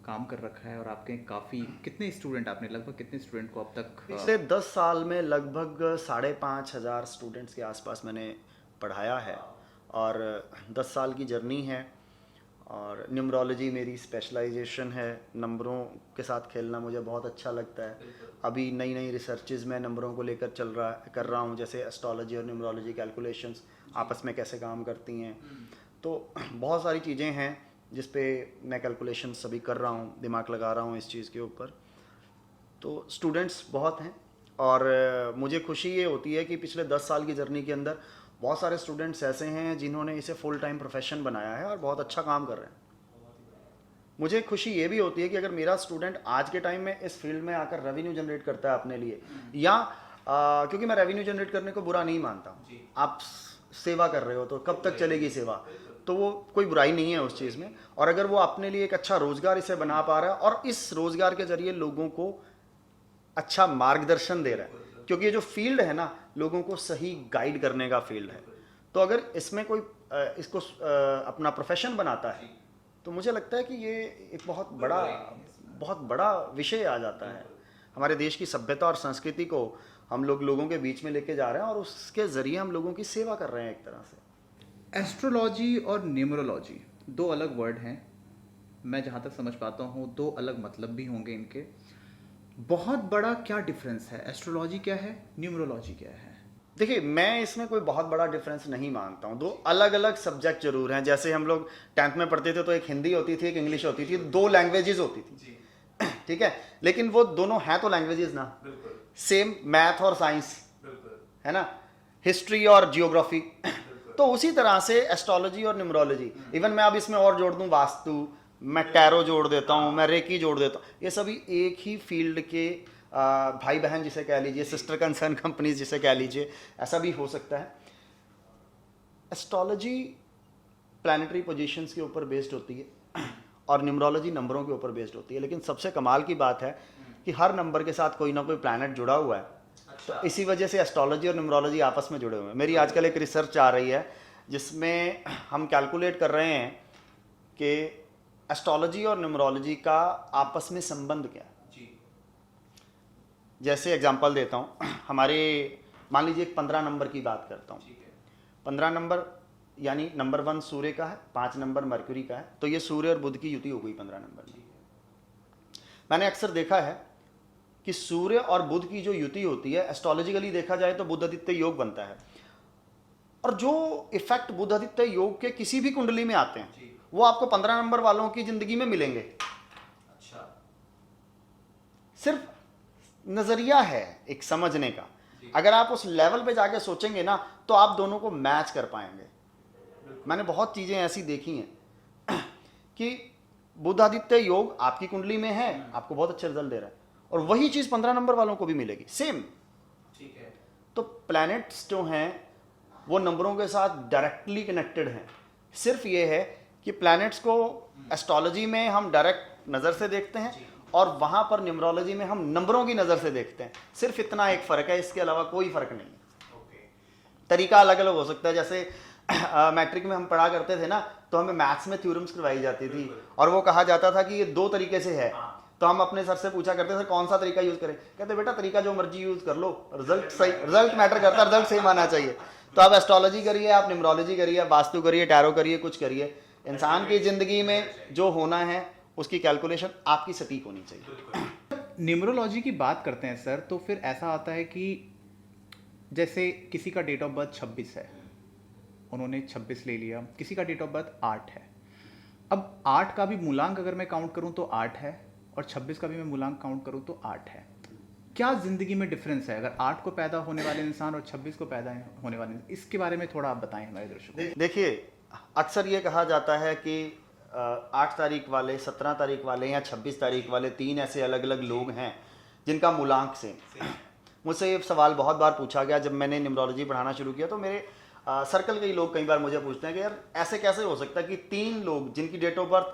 काम कर रखा है और आपके काफ़ी कितने स्टूडेंट, आपने लगभग कितने स्टूडेंट को अब तक? पिछले 10 साल में लगभग 5,500 स्टूडेंट्स के आसपास मैंने पढ़ाया है, और 10 साल की जर्नी है। और न्यूमरोलॉजी मेरी स्पेशलाइजेशन है। नंबरों के साथ खेलना मुझे बहुत अच्छा लगता है। अभी नई नई रिसर्चेज में नंबरों को लेकर कर रहा हूँ, जैसे एस्ट्रोलॉजी और न्यूमरोलॉजी कैलकुलेशंस आपस में कैसे काम करती हैं। तो बहुत सारी चीज़ें हैं जिस पे मैं कैलकुलेशन अभी कर रहा हूँ, दिमाग लगा रहा हूँ इस चीज़ के ऊपर। तो स्टूडेंट्स बहुत हैं, और मुझे खुशी ये होती है कि पिछले 10 साल की जर्नी के अंदर बहुत सारे स्टूडेंट्स ऐसे हैं जिन्होंने इसे फुल टाइम प्रोफेशन बनाया है और बहुत अच्छा काम कर रहे हैं। मुझे खुशी ये भी होती है कि अगर मेरा स्टूडेंट आज के टाइम में इस फील्ड में आकर रेवेन्यू जनरेट करता है अपने लिए, या क्योंकि मैं रेवेन्यू जनरेट करने को बुरा नहीं मानता हूँ। आप सेवा कर रहे हो तो कब तक चलेगी सेवा, तो वो कोई बुराई नहीं है उस चीज़ में। और अगर वो अपने लिए एक अच्छा रोजगार इसे बना पा रहा है और इस रोजगार के जरिए लोगों को अच्छा मार्गदर्शन दे रहा है, क्योंकि ये जो फील्ड है ना, लोगों को सही गाइड करने का फील्ड है। तो अगर इसमें कोई इसको अपना प्रोफेशन बनाता है, तो मुझे लगता है कि ये एक बहुत बड़ा विषय आ जाता है। हमारे देश की सभ्यता और संस्कृति को हम लोगों के बीच में लेके जा रहे हैं, और उसके ज़रिए हम लोगों की सेवा कर रहे हैं एक तरह से। एस्ट्रोलॉजी और न्यूमरोलॉजी दो अलग वर्ड हैं, मैं जहाँ तक समझ पाता हूँ दो अलग मतलब भी होंगे इनके। बहुत बड़ा क्या डिफरेंस है? एस्ट्रोलॉजी क्या है, न्यूमरोलॉजी क्या है? देखिए, मैं इसमें कोई बहुत बड़ा डिफरेंस नहीं मानता हूँ। दो अलग अलग सब्जेक्ट जरूर हैं। जैसे हम लोग 10th में पढ़ते थे तो एक हिंदी होती थी, एक इंग्लिश होती थी, 2 लैंग्वेजेस होती थी, ठीक है। लेकिन वो दोनों हैं तो लैंग्वेजेस ना, सेम मैथ और साइंस है ना, हिस्ट्री और जियोग्राफी। तो उसी तरह से एस्ट्रोलॉजी और न्यूमरोलॉजी, इवन मैं अब इसमें और जोड़ दूं वास्तु, मैं टैरो जोड़ देता हूँ, मैं रेकी जोड़ देता हूँ, ये सभी एक ही फील्ड के भाई बहन जिसे कह लीजिए, सिस्टर कंसर्न कंपनीज जिसे कह लीजिए, ऐसा भी हो सकता है। एस्ट्रोलॉजी प्लैनेटरी पोजीशंस के ऊपर बेस्ड होती है और न्यूमरोलॉजी नंबरों के ऊपर बेस्ड होती है। लेकिन सबसे कमाल की बात है कि हर नंबर के साथ कोई ना कोई प्लैनेट जुड़ा हुआ है। तो इसी वजह से एस्ट्रोलॉजी और न्यूमरोलॉजी आपस में जुड़े हुए हैं। मेरी आजकल एक रिसर्च आ रही है जिसमें हम कैलकुलेट कर रहे हैं कि एस्ट्रोलॉजी और न्यूमरोलॉजी का आपस में संबंध क्या है। जैसे एग्जांपल देता हूँ, हमारे मान लीजिए 15 नंबर की बात करता हूँ। 15 नंबर यानी नंबर 1 सूर्य का है, 5 नंबर मरकरी का है, तो ये सूर्य और बुध की युति हो गई 15 नंबर में। मैंने अक्सर देखा है कि सूर्य और बुध की जो युति होती है, एस्ट्रोलॉजिकली देखा जाए तो बुध आदित्य योग बनता है। और जो इफेक्ट बुध आदित्य योग के किसी भी कुंडली में आते हैं वो आपको 15 नंबर वालों की जिंदगी में मिलेंगे। अच्छा, सिर्फ नजरिया है एक समझने का। अगर आप उस लेवल पे जाके सोचेंगे ना तो आप दोनों को मैच कर पाएंगे। मैंने बहुत चीजें ऐसी देखी हैं कि बुधादित्य योग आपकी कुंडली में है, आपको बहुत अच्छे रिजल्ट दे रहा है, और वही चीज 15 नंबर वालों को भी मिलेगी, सेम। ठीक है। तो प्लैनेट्स जो हैं वो नंबरों के साथ डायरेक्टली कनेक्टेड हैं। सिर्फ ये है कि प्लैनेट्स को एस्ट्रोलॉजी में हम डायरेक्ट नज़र से देखते हैं और वहाँ पर न्यूमरोलॉजी में हम नंबरों की नज़र से देखते हैं। सिर्फ इतना एक फ़र्क है, इसके अलावा कोई फ़र्क नहीं है। तरीका अलग अलग हो सकता है। जैसे मैट्रिक में हम पढ़ा करते थे ना, तो हमें मैथ्स में थ्योरम्स करवाई जाती थी और वो कहा जाता था कि ये 2 तरीके से है। तो हम अपने सर से पूछा करते थे कौन सा तरीका यूज़ करें, कहते बेटा तरीका जो मर्जी यूज़ कर लो, रिजल्ट सही, रिजल्ट मैटर करता है, रिजल्ट सेम आना चाहिए। तो आप एस्ट्रोलॉजी करिए, आप न्यूमरोलॉजी करिए, वास्तु करिए, टैरो करिए, कुछ करिए, इंसान की ज़िंदगी में जो होना है उसकी कैलकुलेशन आपकी सटीक होनी चाहिए। न्यूमरोलॉजी की बात करते हैं सर, तो फिर ऐसा आता है कि जैसे किसी का डेट ऑफ बर्थ 26 है, उन्होंने 26 ले लिया, किसी का डेट ऑफ बर्थ 8 है। अब 8 का भी मूलांक अगर मैं काउंट करूं तो 8 है, और 26 का भी मैं मूलांक काउंट करूं तो 8 है। क्या ज़िंदगी में डिफरेंस है अगर 8 को पैदा होने वाले इंसान और 26 को पैदा होने वाले इंसान? इसके बारे में थोड़ा आप बताएं हमारे दर्शकों को। देखिए, अक्सर ये कहा जाता है कि 8 तारीख वाले, 17 तारीख वाले या 26 तारीख वाले 3 ऐसे अलग अलग लोग हैं जिनका मूलांक सेम। मुझसे ये सवाल बहुत बार पूछा गया जब मैंने न्यूमरोलॉजी पढ़ाना शुरू किया। तो मेरे सर्कल के ही लोग कई बार मुझे पूछते हैं कि यार ऐसे कैसे हो सकता है कि 3 लोग जिनकी डेट ऑफ बर्थ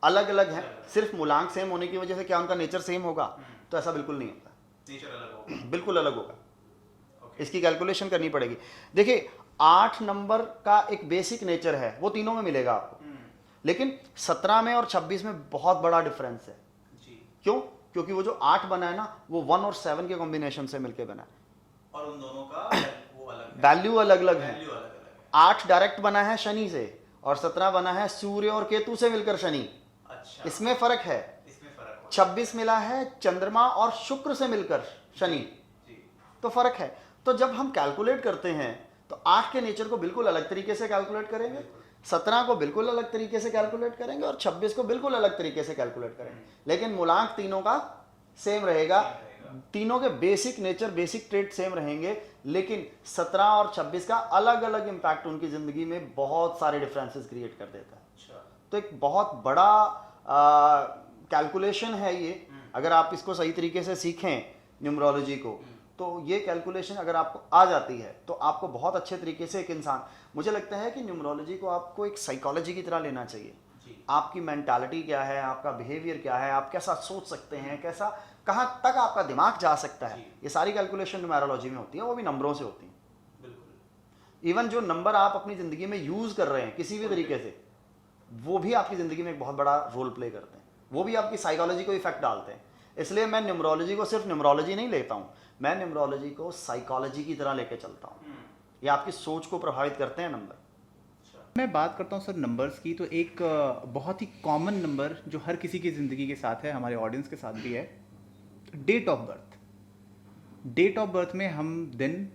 अलग अलग है, सिर्फ मूलांक सेम होने की वजह से क्या उनका नेचर सेम होगा? तो ऐसा बिल्कुल नहीं होता, नेचर अलग होगा, बिल्कुल अलग होगा। इसकी कैलकुलेशन करनी पड़ेगी। देखिए, 8 नंबर का एक बेसिक नेचर है, वो तीनों में मिलेगा आपको, लेकिन 17 में और 26 में बहुत बड़ा डिफरेंस है। क्यों? क्योंकि वो जो 8 बना है ना, वो 1 और 7 के कॉम्बिनेशन से मिलकर बना है, और उन दोनों का वो अलग है, वैल्यू अलग अलग है। वैल्यू अलग अलग है। 8 डायरेक्ट बना है शनि से और 17 बना है सूर्य और केतु से मिलकर शनि। अच्छा, इसमें फर्क है। इसमें फर्क होगा। 26 मिला है चंद्रमा और शुक्र से मिलकर शनि, जी, तो फर्क है। तो जब हम कैलकुलेट करते हैं तो 8 के नेचर को बिल्कुल अलग तरीके से कैलकुलेट करेंगे, 17 को बिल्कुल अलग तरीके से कैलकुलेट करेंगे और 26 को बिल्कुल अलग तरीके से कैलकुलेट करेंगे, लेकिन मूलांक तीनों का सेम रहेगा। तीनों के basic nature, basic trade same रहेंगे, लेकिन 17 और 26 का अलग अलग इंपैक्ट उनकी जिंदगी में बहुत सारे डिफरेंसेस क्रिएट कर देता है। अच्छा, तो एक बहुत बड़ा कैलकुलेशन है ये। अगर आप इसको सही तरीके से सीखें न्यूमरोलॉजी को, तो ये कैलकुलेशन अगर आपको आ जाती है तो आपको बहुत अच्छे तरीके से एक इंसान, मुझे लगता है कि न्यूमरोलॉजी को आपको एक साइकोलॉजी की तरह लेना चाहिए। जी, आपकी मेंटालिटी क्या है, आपका बिहेवियर क्या है, आप कैसा सोच सकते हैं, कैसा कहाँ तक आपका दिमाग जा सकता है, ये सारी कैलकुलेशन न्यूमरोलॉजी में होती है, वो भी नंबरों से होती है। बिल्कुल। इवन जो नंबर आप अपनी ज़िंदगी में यूज़ कर रहे हैं किसी भी तरीके से, वो भी आपकी ज़िंदगी में एक बहुत बड़ा रोल प्ले करते हैं, वो भी आपकी साइकोलॉजी को इफेक्ट डालते हैं। इसलिए मैं न्यूमरोलॉजी को सिर्फ न्यूमरोलॉजी नहीं लेता हूँ, मैं न्यूमरोलॉजी को साइकोलॉजी की तरह लेके चलता हूँ। ये आपकी सोच को प्रभावित करते हैं नंबर। मैं बात करता हूँ सर नंबर्स की, तो एक बहुत ही कॉमन नंबर जो हर किसी की ज़िंदगी के साथ है, हमारे ऑडियंस के साथ भी है, date of birth. Date of birth में हम दिन,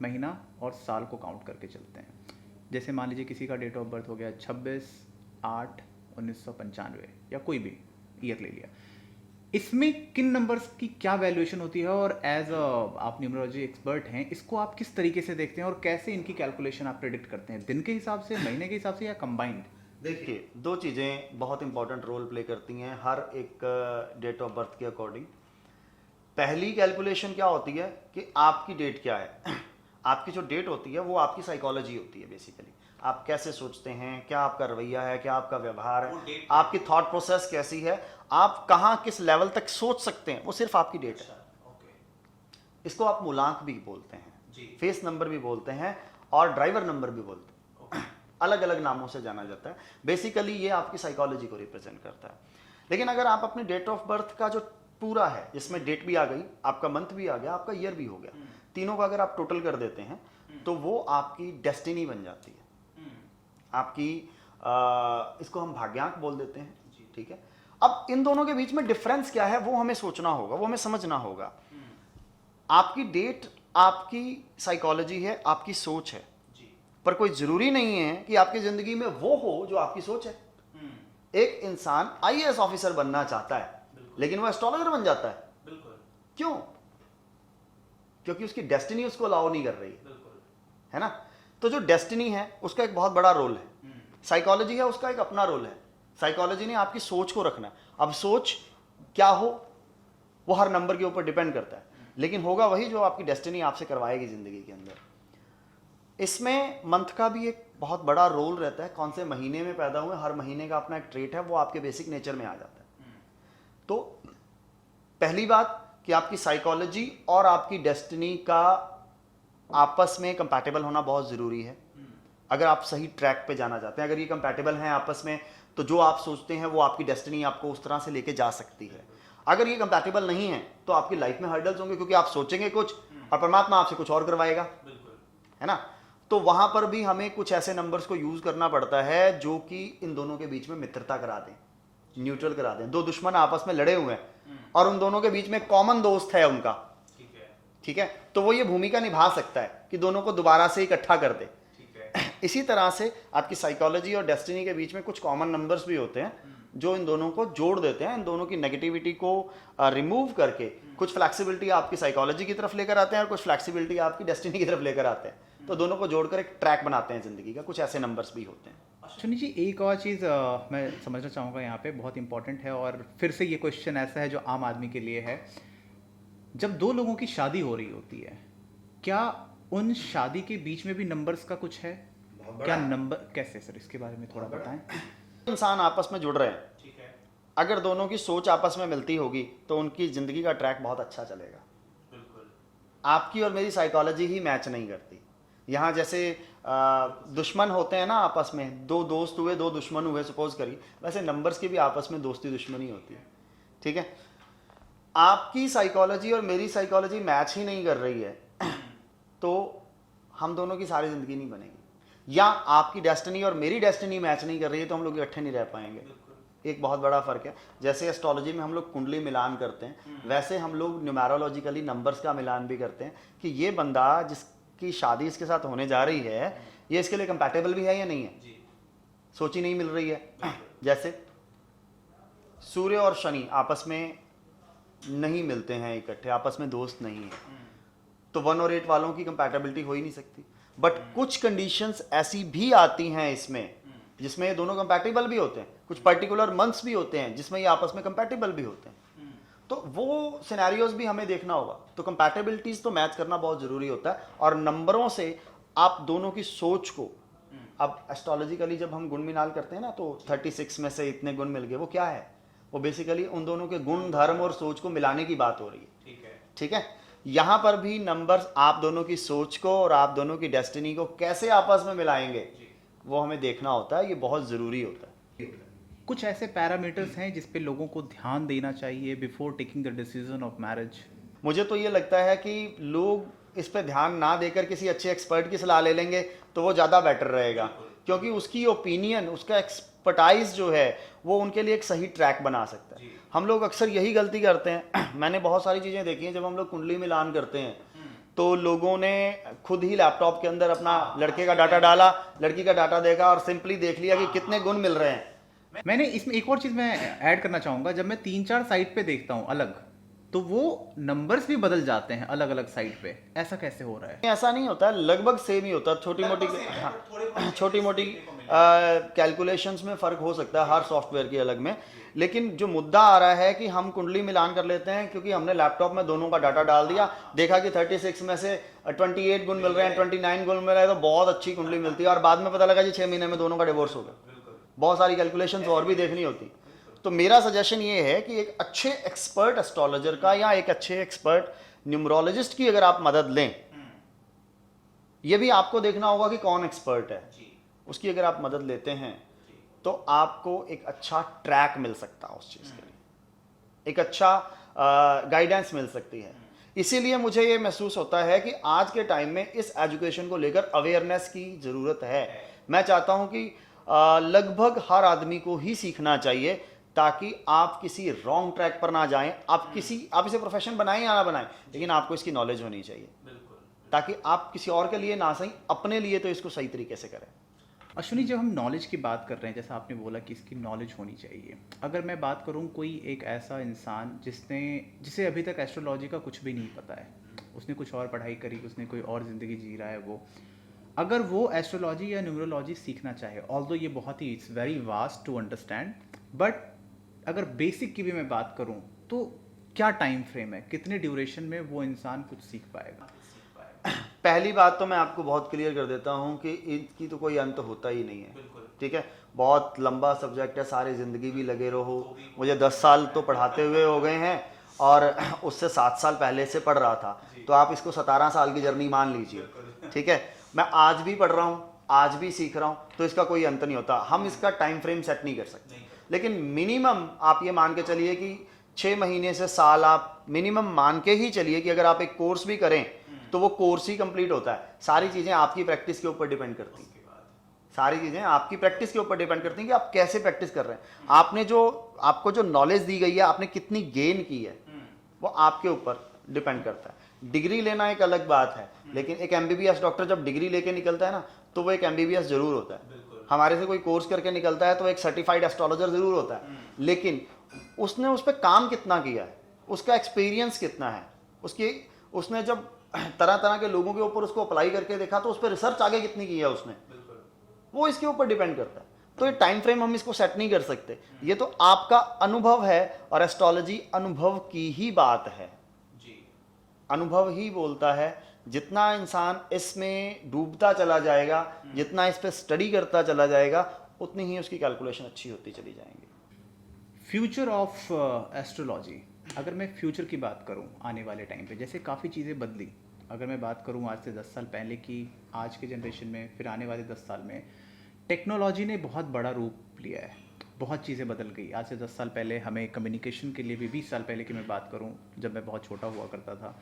महीना और साल को काउंट करके चलते हैं। जैसे मान लीजिए किसी का डेट ऑफ बर्थ हो गया 26/8/1995 या कोई भी ईयर ले लिया। इसमें किन नंबर्स की क्या वैल्यूएशन होती है, और एज आप न्यूमरोलॉजी एक्सपर्ट हैं, इसको आप किस तरीके से देखते हैं और कैसे इनकी कैलकुलेशन आप प्रेडिक्ट करते हैं? दिन के हिसाब से, महीने के हिसाब से, या कंबाइंड? देखिए, 2 चीज़ें बहुत इंपॉर्टेंट रोल प्ले करती हैं हर एक डेट ऑफ बर्थ के अकॉर्डिंग। पहली कैलकुलेशन क्या होती है कि आपकी डेट क्या है। आपकी जो डेट होती है वो आपकी साइकोलॉजी होती है। बेसिकली आप कैसे सोचते हैं, क्या आपका रवैया है, क्या आपका व्यवहार वो है, date- आपकी थॉट प्रोसेस कैसी है, आप कहाँ किस लेवल तक सोच सकते हैं, वो सिर्फ आपकी डेट है। ओके, इसको आप मूलांक भी बोलते हैं, जी, फेस नंबर भी बोलते हैं और ड्राइवर नंबर भी बोलते हैं। ओके, अलग अलग नामों से जाना जाता है। बेसिकली ये आपकी साइकोलॉजी को रिप्रेजेंट करता है। लेकिन अगर आप अपने डेट ऑफ बर्थ का जो पूरा है, जिसमें डेट भी आ गई, आपका मंथ भी आ गया, आपका ईयर भी हो गया, तीनों का अगर आप टोटल कर देते हैं तो वो आपकी डेस्टिनी बन जाती है। आपकी इसको हम भाग्यांक बोल देते हैं, ठीक है। अब इन दोनों के बीच में डिफरेंस क्या है वो हमें सोचना होगा, वो हमें समझना होगा। आपकी डेट आपकी साइकोलॉजी है, आपकी सोच है, जी, पर कोई जरूरी नहीं है कि आपकी जिंदगी में वो हो जो आपकी सोच है। एक इंसान आईएएस ऑफिसर बनना चाहता है, लेकिन वो एस्ट्रोलॉजर बन जाता है। बिल्कुल। क्यों? क्योंकि उसकी डेस्टिनी उसको अलाउ नहीं कर रही बिल्कुल। है ना। तो जो डेस्टिनी है उसका एक बहुत बड़ा रोल है, साइकोलॉजी है उसका एक अपना रोल है। साइकोलॉजी ने आपकी सोच को रखना है। अब सोच क्या हो वो हर नंबर के ऊपर डिपेंड करता है, लेकिन होगा वही जो आपकी डेस्टिनी आपसे करवाएगी ज़िंदगी के अंदर। इसमें मंथ का भी एक बहुत बड़ा रोल रहता है, कौन से महीने में पैदा हुए, हर महीने का अपना एक ट्रेट है, वो आपके बेसिक नेचर में आ जाता है। तो पहली बात कि आपकी साइकोलॉजी और आपकी डेस्टिनी का आपस में कंपैटिबल होना बहुत ज़रूरी है। अगर आप सही ट्रैक पे जाना चाहते हैं, अगर ये कंपैटिबल हैं आपस में, तो जो आप सोचते हैं वो आपकी डेस्टिनी आपको उस तरह से लेके जा सकती है। अगर ये कंपैटिबल नहीं है तो आपकी लाइफ में हर्डल्स होंगे, क्योंकि आप सोचेंगे कुछ और परमात्मा आपसे कुछ और करवाएगा, बिल्कुल। है ना। तो वहां पर भी हमें कुछ ऐसे नंबर्स को यूज करना पड़ता है जो कि इन दोनों के बीच में मित्रता करा दें, न्यूट्रल करा दें। दो दुश्मन आपस में लड़े हुए हैं और उन दोनों के बीच में कॉमन दोस्त है उनका, ठीक है। ठीक है, तो वो ये भूमिका निभा सकता है कि दोनों को दोबारा से इकट्ठा कर दे। ठीक है। इसी तरह से आपकी साइकोलॉजी और डेस्टिनी के बीच में कुछ कॉमन नंबर्स भी होते हैं जो इन दोनों को जोड़ देते हैं, इन दोनों की नेगेटिविटी को रिमूव करके कुछ फ्लैक्सिबिलिटी आपकी साइकोलॉजी की तरफ लेकर आते हैं और कुछ फ्लैक्सिबिलिटी आपकी डेस्टिनी की तरफ लेकर आते हैं। तो दोनों को जोड़कर एक ट्रैक बनाते हैं ज़िंदगी का। कुछ ऐसे नंबर्स भी होते हैं। सुनी जी, एक और चीज़ मैं समझना चाहूँगा यहाँ पे, बहुत इंपॉर्टेंट है, और फिर से ये क्वेश्चन ऐसा है जो आम आदमी के लिए है। जब दो लोगों की शादी हो रही होती है, क्या उन शादी के बीच में भी नंबर्स का कुछ है? क्या नंबर कैसे सर, इसके बारे में थोड़ा बताएं। इंसान आपस में जुड़ रहे हैं, ठीक है। अगर दोनों की सोच आपस में मिलती होगी तो उनकी ज़िंदगी का ट्रैक बहुत अच्छा चलेगा। बिल्कुल। आपकी और मेरी साइकोलॉजी ही मैच नहीं करती। यहाँ जैसे दुश्मन होते हैं ना आपस में, दो दोस्त हुए, दो दुश्मन हुए सपोज करिए, वैसे नंबर्स की भी आपस में दोस्ती दुश्मनी होती है, ठीक है। आपकी साइकोलॉजी और मेरी साइकोलॉजी मैच ही नहीं कर रही है तो हम दोनों की सारी ज़िंदगी नहीं बनेगी। या आपकी डेस्टिनी और मेरी डेस्टिनी मैच नहीं कर रही है तो हम लोग इकट्ठे नहीं रह पाएंगे। एक बहुत बड़ा फ़र्क है। जैसे एस्ट्रोलॉजी में हम लोग कुंडली मिलान करते हैं, वैसे हम लोग न्यूमेरोलॉजिकली नंबर्स का मिलान भी करते हैं कि ये बंदा जिसकी शादी इसके साथ होने जा रही है, ये इसके लिए कंपैटिबल भी है या नहीं है। जी। सोच ही नहीं मिल रही है। जैसे सूर्य और शनि आपस में नहीं मिलते हैं इकट्ठे, आपस में दोस्त नहीं है, तो 1 और 8 वालों की कंपैटिबिलिटी हो ही नहीं सकती। बट कुछ कंडीशंस ऐसी भी आती हैं इसमें जिसमें ये दोनों कंपैटिबल भी होते हैं। कुछ पर्टिकुलर मंथ्स भी होते हैं जिसमें ये आपस में कंपैटिबल भी होते हैं। तो वो सिनेरियोज भी हमें देखना होगा। तो कंपैटिबिलिटीज तो मैच करना बहुत ज़रूरी होता है, और नंबरों से आप दोनों की सोच को, अब एस्ट्रोलॉजिकली जब हम गुण मिलान करते हैं ना, तो 36 में से इतने गुण मिल गए, वो क्या है, वो बेसिकली उन दोनों के गुण, धर्म और सोच को मिलाने की बात हो रही है, ठीक है। ठीक है। यहाँ पर भी नंबर्स आप दोनों की सोच को और आप दोनों की डेस्टिनी को कैसे आपस में मिलाएंगे, वो हमें देखना होता है। ये बहुत ज़रूरी होता है। कुछ ऐसे पैरामीटर्स हैं जिस पे लोगों को ध्यान देना चाहिए before taking the decision of marriage? मुझे तो ये लगता है कि लोग इस पे ध्यान ना देकर किसी अच्छे एक्सपर्ट की सलाह ले लेंगे तो वो ज़्यादा बेटर रहेगा, क्योंकि उसकी ओपिनियन, उसका एक्सपर्टाइज जो है वो उनके लिए एक सही ट्रैक बना सकता है। हम लोग अक्सर यही गलती करते हैं। मैंने बहुत सारी चीज़ें देखी हैं, जब हम लोग कुंडली मिलान करते हैं तो लोगों ने खुद ही लैपटॉप के अंदर अपना लड़के का डाटा डाला, लड़की का डाटा देखा और सिंपली देख लिया कि कितने गुण मिल रहे हैं। मैंने इसमें एक और चीज़ मैं ऐड करना चाहूँगा। जब मैं 3-4 साइट पे देखता हूँ अलग, तो वो नंबर्स भी बदल जाते हैं अलग अलग साइट पे। ऐसा कैसे हो रहा है? ऐसा नहीं होता है, लगभग सेम ही होता है। छोटी मोटी कैलकुलेशंस में फ़र्क हो सकता है हर सॉफ्टवेयर की अलग में, लेकिन जो मुद्दा आ रहा है कि हम कुंडली मिलान कर लेते हैं क्योंकि हमने लैपटॉप में दोनों का डाटा डाल दिया, देखा कि 36 में से 28 गुण मिल रहे हैं, 29 गुण मिल रहे हैं, तो बहुत अच्छी कुंडली मिलती है, और बाद में पता लगा जी 6 महीने में दोनों का डिवोर्स हो गया। बहुत सारी कैलकुलेशंस और भी देखनी होती। तो मेरा सजेशन ये है कि एक अच्छे एक्सपर्ट एस्ट्रोलॉजर का या एक अच्छे एक्सपर्ट न्यूमरोलॉजिस्ट की अगर आप मदद लें, ये भी आपको देखना होगा कि कौन एक्सपर्ट है, उसकी अगर आप मदद लेते हैं तो आपको एक अच्छा ट्रैक मिल सकता है उस चीज़ के लिए, एक अच्छा गाइडेंस मिल सकती है। इसीलिए मुझे ये महसूस होता है कि आज के टाइम में इस एजुकेशन को लेकर अवेयरनेस की ज़रूरत है। मैं चाहता हूँ कि लगभग हर आदमी को ही सीखना चाहिए, ताकि आप किसी रॉन्ग ट्रैक पर ना जाएं। आप इसे प्रोफेशन बनाएं या ना बनाएं, लेकिन आपको इसकी नॉलेज होनी चाहिए, ताकि आप किसी और के लिए ना सही, अपने लिए तो इसको सही तरीके से करें। अश्विनी, जब हम नॉलेज की बात कर रहे हैं, जैसा आपने बोला कि इसकी नॉलेज होनी चाहिए, अगर मैं बात करूं कोई एक ऐसा इंसान जिसे अभी तक एस्ट्रोलॉजी का कुछ भी नहीं पता है, उसने कुछ और पढ़ाई करी, उसने कोई और ज़िंदगी जी रहा है वो, अगर वो एस्ट्रोलॉजी या न्यूमरोलॉजी सीखना चाहे, ऑल्दो ये बहुत ही it's very vast to understand, but अगर बेसिक की भी मैं बात करूं तो क्या टाइम फ्रेम है, कितने ड्यूरेशन में वो इंसान कुछ सीख पाएगा? पहली बात तो मैं आपको बहुत क्लियर कर देता हूँ कि इसकी तो कोई अंत होता ही नहीं है। बिल्कुल। ठीक है, बहुत लंबा सब्जेक्ट है, सारी ज़िंदगी भी लगे रहो। मुझे 10 साल तो पढ़ाते हुए हो गए हैं और उससे 7 साल पहले से पढ़ रहा था, तो आप इसको 17 साल की जर्नी मान लीजिए। ठीक है, मैं आज भी पढ़ रहा हूँ, आज भी सीख रहा हूँ, तो इसका कोई अंत नहीं होता। हम इसका टाइम फ्रेम सेट नहीं कर सकते, लेकिन मिनिमम आप ये मान के चलिए कि 6 महीने से साल आप मिनिमम मान के ही चलिए कि अगर आप एक कोर्स भी करें तो वो कोर्स ही कंप्लीट होता है। सारी चीज़ें आपकी प्रैक्टिस के ऊपर डिपेंड करती हैं। सारी चीज़ें आपकी प्रैक्टिस के ऊपर डिपेंड करती हैं कि आप कैसे प्रैक्टिस कर रहे हैं। आपको जो नॉलेज दी गई है, आपने कितनी गेन की है, वो आपके ऊपर डिपेंड करता है। डिग्री लेना एक अलग बात है, लेकिन एक एमबीबीएस डॉक्टर जब डिग्री लेके निकलता है ना, तो वो एक एमबीबीएस जरूर होता है। हमारे से कोई कोर्स करके निकलता है तो एक सर्टिफाइड एस्ट्रोलॉजर जरूर होता है, लेकिन उसने उस पर काम कितना किया है, उसका एक्सपीरियंस कितना है, उसने जब तरह तरह के लोगों के ऊपर उसको अप्लाई करके देखा तो उस पर रिसर्च आगे कितनी की है उसने, वो इसके ऊपर डिपेंड करता है। तो ये टाइम फ्रेम हम इसको सेट नहीं कर सकते, ये तो आपका अनुभव है, और एस्ट्रोलॉजी अनुभव की ही बात है जी। अनुभव ही बोलता है। जितना इंसान इसमें डूबता चला जाएगा, जितना इस पे स्टडी करता चला जाएगा, उतनी ही उसकी कैलकुलेशन अच्छी होती चली जाएंगी। फ्यूचर ऑफ एस्ट्रोलॉजी, अगर मैं फ्यूचर की बात करूं आने वाले टाइम पे, जैसे काफ़ी चीज़ें बदली। अगर मैं बात करूं आज से 10 साल पहले की, आज के जनरेशन में, फिर आने वाले 10 साल में टेक्नोलॉजी ने बहुत बड़ा रूप लिया है, बहुत चीज़ें बदल गई। आज से 10 साल पहले हमें कम्युनिकेशन के लिए भी, 20 साल पहले की मैं बात करूं जब मैं बहुत छोटा हुआ करता था,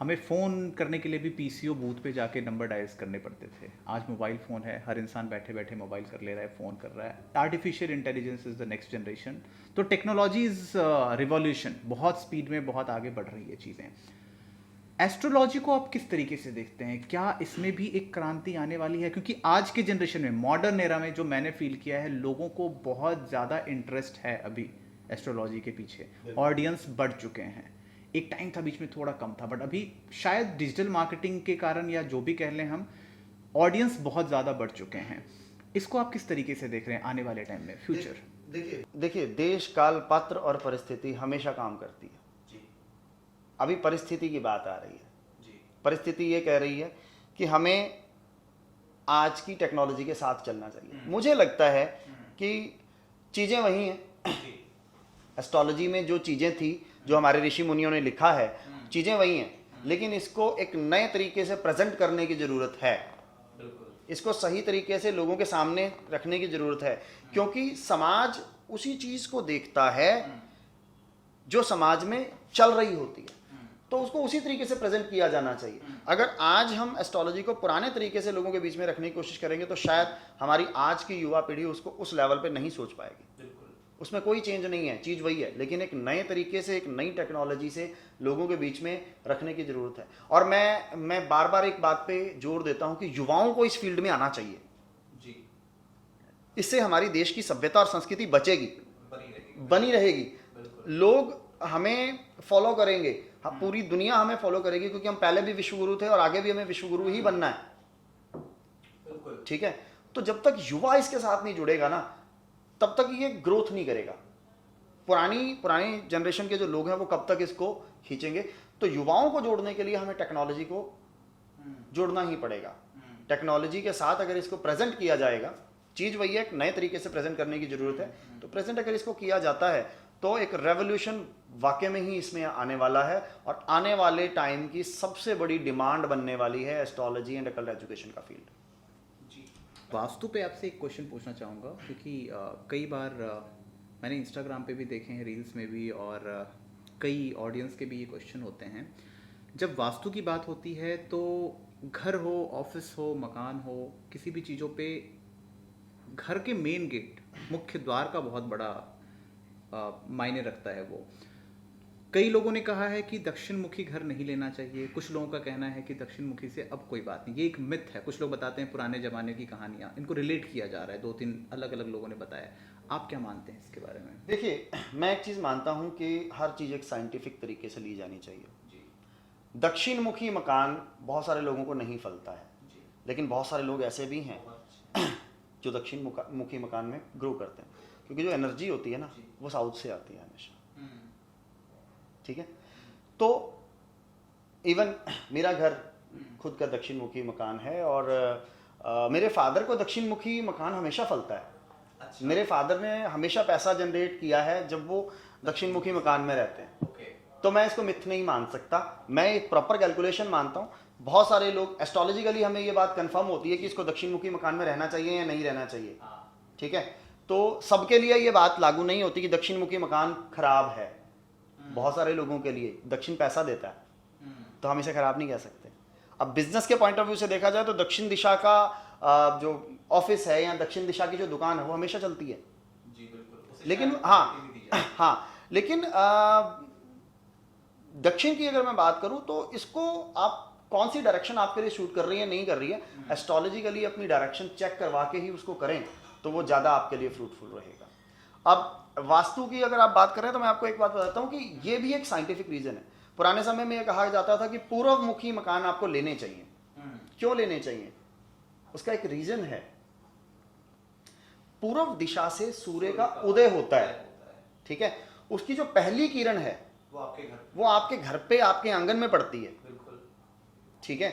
हमें फ़ोन करने के लिए भी पीसीओ बूथ पे जाके नंबर डायल्स करने पड़ते थे। आज मोबाइल फ़ोन है, हर इंसान बैठे बैठे मोबाइल कर ले रहा है, फ़ोन कर रहा है। Artificial intelligence is the next generation. तो टेक्नोलॉजी इज़ रिवॉल्यूशन, बहुत स्पीड में बहुत आगे बढ़ रही है चीज़ें। एस्ट्रोलॉजी को आप किस तरीके से देखते हैं? क्या इसमें भी एक क्रांति आने वाली है? क्योंकि आज के जनरेशन में, मॉडर्न एरा में, जो मैंने फील किया है, लोगों को बहुत ज़्यादा इंटरेस्ट है अभी एस्ट्रोलॉजी के पीछे, ऑडियंस बढ़ चुके हैं। एक टाइम था बीच में थोड़ा कम था, बट अभी शायद डिजिटल मार्केटिंग के कारण या जो भी कह लें हम, ऑडियंस बहुत ज़्यादा बढ़ चुके हैं। इसको आप किस तरीके से देख रहे हैं आने वाले टाइम में, फ्यूचर? देखिए, देश काल पात्र और परिस्थिति हमेशा काम करती है जी। अभी परिस्थिति की बात आ रही है जी। परिस्थिति ये कह रही है कि हमें आज की टेक्नोलॉजी के साथ चलना चाहिए। मुझे लगता है कि चीज़ें वही हैं, एस्ट्रोलॉजी में जो चीज़ें थी, जो हमारे ऋषि मुनियों ने लिखा है, चीज़ें वही हैं, लेकिन इसको एक नए तरीके से प्रेजेंट करने की ज़रूरत है। इसको सही तरीके से लोगों के सामने रखने की ज़रूरत है, क्योंकि समाज उसी चीज़ को देखता है जो समाज में चल रही होती है, तो उसको उसी तरीके से प्रेजेंट किया जाना चाहिए। अगर आज हम एस्ट्रोलॉजी को पुराने तरीके से लोगों के बीच में रखने की कोशिश करेंगे, तो शायद हमारी आज की युवा पीढ़ी उसको उस लेवल पे नहीं सोच पाएगी। उसमें कोई चेंज नहीं है, चीज़ वही है, लेकिन एक नए तरीके से, एक नई टेक्नोलॉजी से लोगों के बीच में रखने की ज़रूरत है। और मैं बार बार एक बात पे जोर देता हूं कि युवाओं को इस फील्ड में आना चाहिए जी। इससे हमारी देश की सभ्यता और संस्कृति बचेगी, बनी रहेगी। लोग हमें फॉलो करेंगे, पूरी दुनिया हमें फॉलो करेगी, क्योंकि हम पहले भी विश्वगुरु थे और आगे भी हमें विश्वगुरु ही बनना है। ठीक है, तो जब तक युवा इसके साथ नहीं जुड़ेगा ना, तब तक ये ग्रोथ नहीं करेगा। पुरानी जनरेशन के जो लोग हैं वो कब तक इसको खींचेंगे? तो युवाओं को जोड़ने के लिए हमें टेक्नोलॉजी को जोड़ना ही पड़ेगा। टेक्नोलॉजी के साथ अगर इसको प्रेजेंट किया जाएगा, चीज़ वही है, एक नए तरीके से प्रेजेंट करने की ज़रूरत है। तो प्रेजेंट अगर इसको किया जाता है तो एक रेवोल्यूशन वाकई में ही इसमें आने वाला है, और आने वाले टाइम की सबसे बड़ी डिमांड बनने वाली है एस्ट्रोलॉजी एंड अकल्ट एजुकेशन का फील्ड। वास्तु पे आपसे एक क्वेश्चन पूछना चाहूँगा, क्योंकि कई बार मैंने इंस्टाग्राम पे भी देखे हैं, रील्स में भी, और कई ऑडियंस के भी ये क्वेश्चन होते हैं। जब वास्तु की बात होती है तो घर हो, ऑफिस हो, मकान हो, किसी भी चीज़ों पे घर के मेन गेट, मुख्य द्वार का बहुत बड़ा मायने रखता है वो। कई लोगों ने कहा है कि दक्षिण मुखी घर नहीं लेना चाहिए, कुछ लोगों का कहना है कि दक्षिण मुखी से अब कोई बात नहीं, ये एक मिथ है। कुछ लोग बताते हैं पुराने ज़माने की कहानियाँ, इनको रिलेट किया जा रहा है, 2-3 अलग अलग लोगों ने बताया। आप क्या मानते हैं इसके बारे में? देखिए, मैं एक चीज़ मानता हूँ कि हर चीज़ एक साइंटिफिक तरीके से ली जानी चाहिए जी। दक्षिण मुखी मकान बहुत सारे लोगों को नहीं फलता है, लेकिन बहुत सारे लोग ऐसे भी हैं जो दक्षिण मुखी मकान में ग्रो करते हैं, क्योंकि जो एनर्जी होती है ना वो साउथ से आती है हमेशा। ठीक है, तो इवन मेरा घर खुद का दक्षिण मुखी मकान है और मेरे फादर को दक्षिण मुखी मकान हमेशा फलता है। अच्छा। मेरे फादर ने हमेशा पैसा जनरेट किया है जब वो दक्षिण मुखी मकान में रहते हैं। तो मैं इसको मिथ नहीं मान सकता, मैं एक प्रॉपर कैलकुलेशन मानता हूँ। बहुत सारे लोग एस्ट्रोलॉजिकली हमें ये बात कंफर्म होती है कि इसको दक्षिण मुखी मकान में रहना चाहिए या नहीं रहना चाहिए। ठीक है, तो सबके लिए ये बात लागू नहीं होती कि दक्षिण मुखी मकान खराब है। बहुत सारे लोगों के लिए दक्षिण पैसा देता है, तो हम इसे खराब नहीं कह सकते। अब बिजनेस के पॉइंट ऑफ व्यू से देखा जाए तो दक्षिण दिशा का जो ऑफिस है या दक्षिण दिशा की जो दुकान है वो हमेशा चलती है। जी बिल्कुल। लेकिन हाँ लेकिन दक्षिण की अगर मैं बात करूं तो इसको आप कौन सी डायरेक्शन आपके लिए शूट कर रही है नहीं कर रही है, एस्ट्रोलॉजिकली अपनी डायरेक्शन चेक करवा के ही उसको करें तो वो ज़्यादा आपके लिए फ्रूटफुल रहेगा। अब वास्तु की अगर आप बात करें तो मैं आपको एक बात बताता हूँ कि ये भी एक साइंटिफिक रीज़न है। पुराने समय में ये कहा जाता था कि पूर्वमुखी मकान आपको लेने चाहिए। क्यों लेने चाहिए? उसका एक रीज़न है। पूर्व दिशा से सूर्य का उदय होता है, ठीक है, उसकी जो पहली किरण है वो आपके घर पे आपके आंगन में पड़ती है। ठीक है,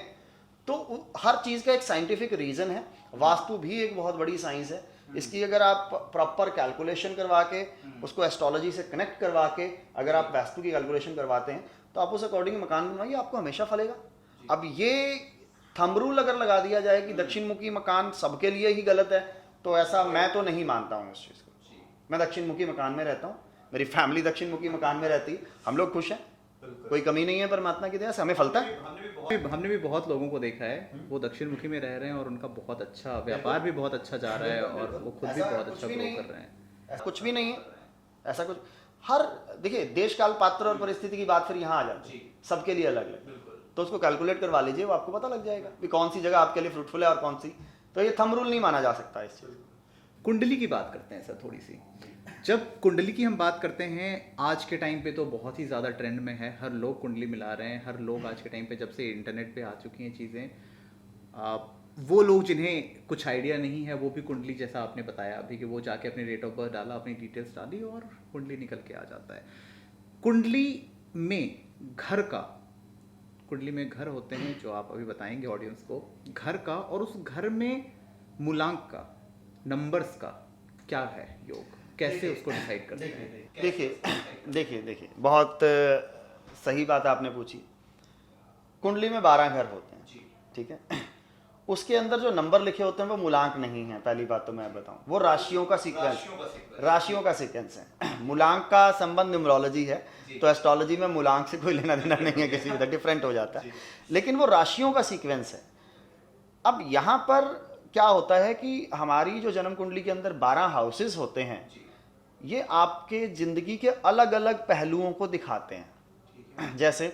तो हर चीज का एक साइंटिफिक रीजन है। वास्तु भी एक बहुत बड़ी साइंस है। इसकी अगर आप प्रॉपर कैलकुलेशन करवा के उसको एस्ट्रोलॉजी से कनेक्ट करवा के अगर आप वास्तु की कैलकुलेशन करवाते हैं तो आप उस अकॉर्डिंग मकान बनवाइए, आपको हमेशा फलेगा। अब ये थंब रूल अगर लगा दिया जाए कि दक्षिण मुखी मकान सबके लिए ही गलत है तो ऐसा मैं तो नहीं मानता हूँ इस चीज़ को। मैं दक्षिण मुखी मकान में रहता हूँ, मेरी फैमिली दक्षिण मुखी मकान में रहती है, हम लोग खुश हैं, कोई कमी नहीं है परमात्मा की दया से, हमें फलता है। हमने भी बहुत लोगों को देखा है वो दक्षिण मुखी में रह रहे हैं और उनका बहुत अच्छा व्यापार भी बहुत अच्छा जा रहा है और वो खुद भी बहुत अच्छा ग्रो कर रहे हैं। ऐसा कुछ भी नहीं है, ऐसा कुछ हर देखिए देश काल पात्र और परिस्थिति की बात फिर यहाँ आ जाती है, सबके लिए अलग अलग, तो उसको कैलकुलेट करवा लीजिए, वो आपको पता लग जाएगा कि कौन सी जगह आपके लिए फ्रूटफुल है और कौन सी। तो ये थंब रूल नहीं माना जा सकता इस चीज़। कुंडली की बात करते हैं सर थोड़ी सी। जब कुंडली की हम बात करते हैं आज के टाइम पे तो बहुत ही ज़्यादा ट्रेंड में है, हर लोग कुंडली मिला रहे हैं, हर लोग आज के टाइम पे जब से इंटरनेट पे आ चुकी हैं चीज़ें, वो लोग जिन्हें कुछ आइडिया नहीं है वो भी कुंडली जैसा आपने बताया अभी कि वो जाके अपनी डेट ऑफ बर्थ डाला, अपनी डिटेल्स डाली और कुंडली निकल के आ जाता है। कुंडली में घर का, कुंडली में घर होते हैं जो आप अभी बताएंगे ऑडियंस को, घर का और उस घर में मूलांक का, नंबर्स का क्या है योग, कैसे उसको डिसाइड करते हैं? देखिए बहुत सही बात आपने पूछी। कुंडली में 12 घर होते हैं, ठीक है, उसके अंदर जो नंबर लिखे होते हैं वो मूलांक नहीं है। पहली बात तो मैं बताऊं, वो राशियों का सीक्वेंस है। मूलांक का संबंध न्यूमरोलॉजी है, तो एस्ट्रोलॉजी में मूलांक से कोई लेना देना नहीं है, किसी भी डिफरेंट हो जाता है, लेकिन वो राशियों का सीक्वेंस है। अब यहाँ पर क्या होता है कि हमारी जो जन्म कुंडली के अंदर 12 हाउसेस होते हैं, ये आपके जिंदगी के अलग अलग पहलुओं को दिखाते हैं। जैसे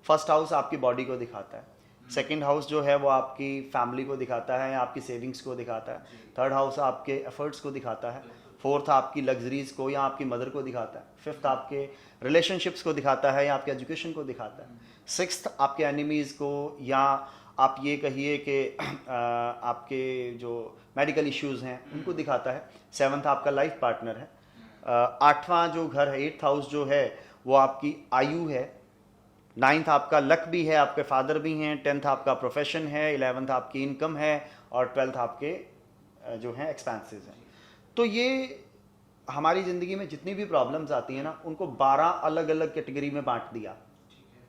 फर्स्ट हाउस आपकी बॉडी को दिखाता है, सेकंड हाउस जो है वो आपकी फैमिली को दिखाता है, आपकी सेविंग्स को दिखाता है, थर्ड हाउस आपके एफर्ट्स को दिखाता है, फोर्थ आपकी लग्जरीज को या आपकी मदर को दिखाता है, फिफ्थ आपके रिलेशनशिप्स को दिखाता है या आपके एजुकेशन को दिखाता है, सिक्स्थ आपके एनिमीज़ को या आप ये कहिए कि आपके जो मेडिकल इश्यूज़ हैं उनको दिखाता है, सेवन्थ आपका लाइफ पार्टनर है, आठवां जो घर है, 8th हाउस जो है वो आपकी आयु है, 9th आपका लक भी है, आपके फादर भी हैं, 10th आपका प्रोफेशन है, 11th आपकी इनकम है और 12th आपके जो हैं एक्सपेंसेस हैं। तो ये हमारी ज़िंदगी में जितनी भी प्रॉब्लम्स आती हैं ना, उनको 12 अलग अलग कैटेगरी में बांट दिया।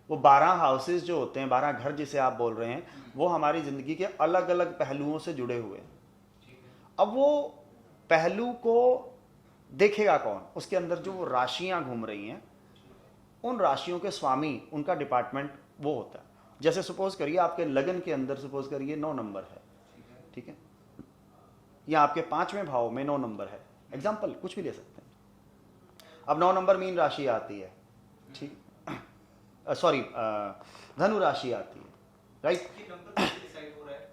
वो 12 हाउसेस जो होते हैं, 12 घर जिसे आप बोल रहे हैं, वो हमारी ज़िंदगी के अलग अलग पहलुओं से जुड़े हुए हैं। अब वो पहलू को देखेगा कौन? उसके अंदर जो वो राशियाँ घूम रही हैं, उन राशियों के स्वामी, उनका डिपार्टमेंट वो होता है। जैसे सपोज करिए आपके लगन के अंदर सपोज करिए 9 नंबर है, ठीक है, या आपके 5वें भाव में 9 नंबर है, एग्जाम्पल कुछ भी ले सकते हैं। अब 9 नंबर मीन राशि आती है, ठीक, सॉरी धनु राशि आती है, राइट,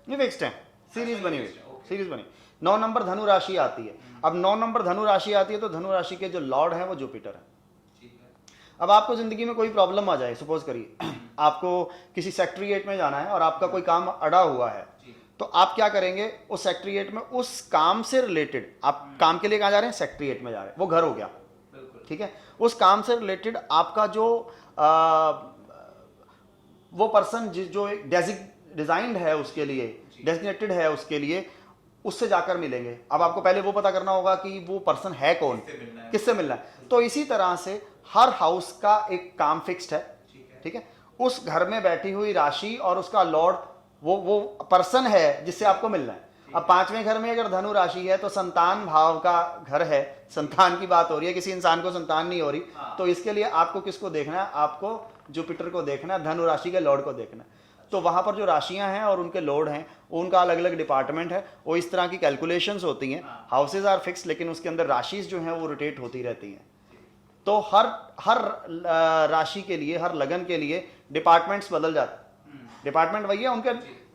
नहीं फिक्स्ड है, सीरीज बनी 9 नंबर धनु राशि आती है। अब 9 नंबर धनु राशि आती है तो धनु राशि के जो लॉर्ड है वो जुपिटर है। अब आपको ज़िंदगी में कोई प्रॉब्लम आ जाए, सपोज करिए आपको किसी सेक्रेटरीट में जाना है और आपका कोई काम अड़ा हुआ है, तो आप क्या करेंगे, उस सेक्रेटरीट में उस काम से रिलेटेड, आप काम के लिए कहाँ जा रहे हैं, सेक्रेटरीट में जा रहे हैं, वो घर हो गया, ठीक है, उस काम से रिलेटेड आपका जो वो पर्सन जो डिजाइंड है उसके लिए, डेजिग्नेटेड है उसके लिए, उससे जाकर मिलेंगे। अब आपको पहले वो पता करना होगा कि वो पर्सन है कौन, किससे मिलना है। तो इसी तरह से हर हाउस का एक काम फिक्स्ड है, ठीक है, उस घर में बैठी हुई राशि और उसका लॉर्ड वो पर्सन है जिससे आपको मिलना है। अब पांचवें घर में अगर धनु राशि है तो संतान भाव का घर है, संतान की बात हो रही है, किसी इंसान को संतान नहीं हो रही, तो इसके लिए आपको किसको देखना है, आपको जुपिटर को देखना है, धनु राशि के लॉर्ड को देखना है। तो वहां पर जो राशियां हैं और उनके लॉर्ड हैं, उनका अलग अलग डिपार्टमेंट है, वो इस तरह की कैलकुलेशंस होती हैं। हाउसेज आर फिक्स, लेकिन उसके अंदर राशिज जो हैं वो रोटेट होती रहती हैं। तो हर राशि के लिए, हर लगन के लिए डिपार्टमेंट्स बदल जाते हैं। डिपार्टमेंट वही है, उनके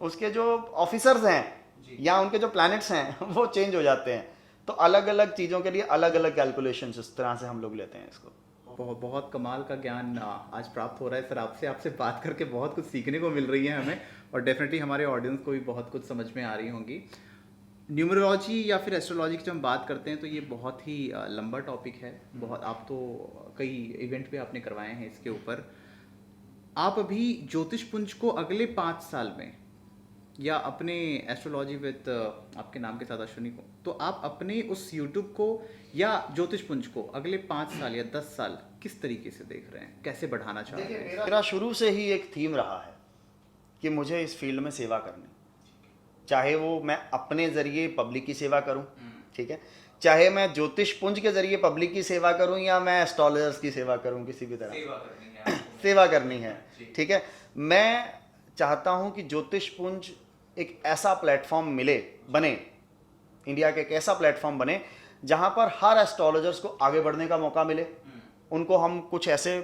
उसके जो ऑफिसर्स हैं या उनके जो प्लैनेट्स हैं वो चेंज हो जाते हैं। तो अलग अलग चीज़ों के लिए अलग अलग कैलकुलेशंस, इस तरह से हम लोग लेते हैं इसको। बहुत बहुत कमाल का ज्ञान आज प्राप्त हो रहा है सर आपसे। आपसे बात करके बहुत कुछ सीखने को मिल रही है हमें, और डेफिनेटली हमारे ऑडियंस को भी बहुत कुछ समझ में आ रही होंगी। न्यूमरोलॉजी या फिर एस्ट्रोलॉजी की जब हम बात करते हैं तो ये बहुत ही लंबा टॉपिक है। बहुत, आप तो कई इवेंट भी आपने करवाए हैं इसके ऊपर। आप अभी ज्योतिष पुंज को अगले 5 साल में, या अपने एस्ट्रोलॉजी विद आपके नाम के साथ अश्विनी को, तो आप अपने उस यूट्यूब को या ज्योतिष पुंज को अगले 5 साल या 10 साल किस तरीके से देख रहे हैं, कैसे बढ़ाना चाह रहे हैं? मेरा शुरू से ही एक थीम रहा है कि मुझे इस फील्ड में सेवा करनी, चाहे वो मैं अपने जरिए पब्लिक की सेवा करूं, ठीक है, चाहे मैं ज्योतिष पुंज के जरिए पब्लिक की सेवा करूं या मैं एस्ट्रोलॉजर्स की सेवा करूं, किसी भी तरह सेवा करनी है, ठीक है। मैं चाहता हूं कि ज्योतिष पुंज एक ऐसा प्लेटफॉर्म बने, इंडिया के एक ऐसा प्लेटफॉर्म बने जहां पर हर एस्ट्रोलॉजर्स को आगे बढ़ने का मौका मिले। उनको हम कुछ ऐसे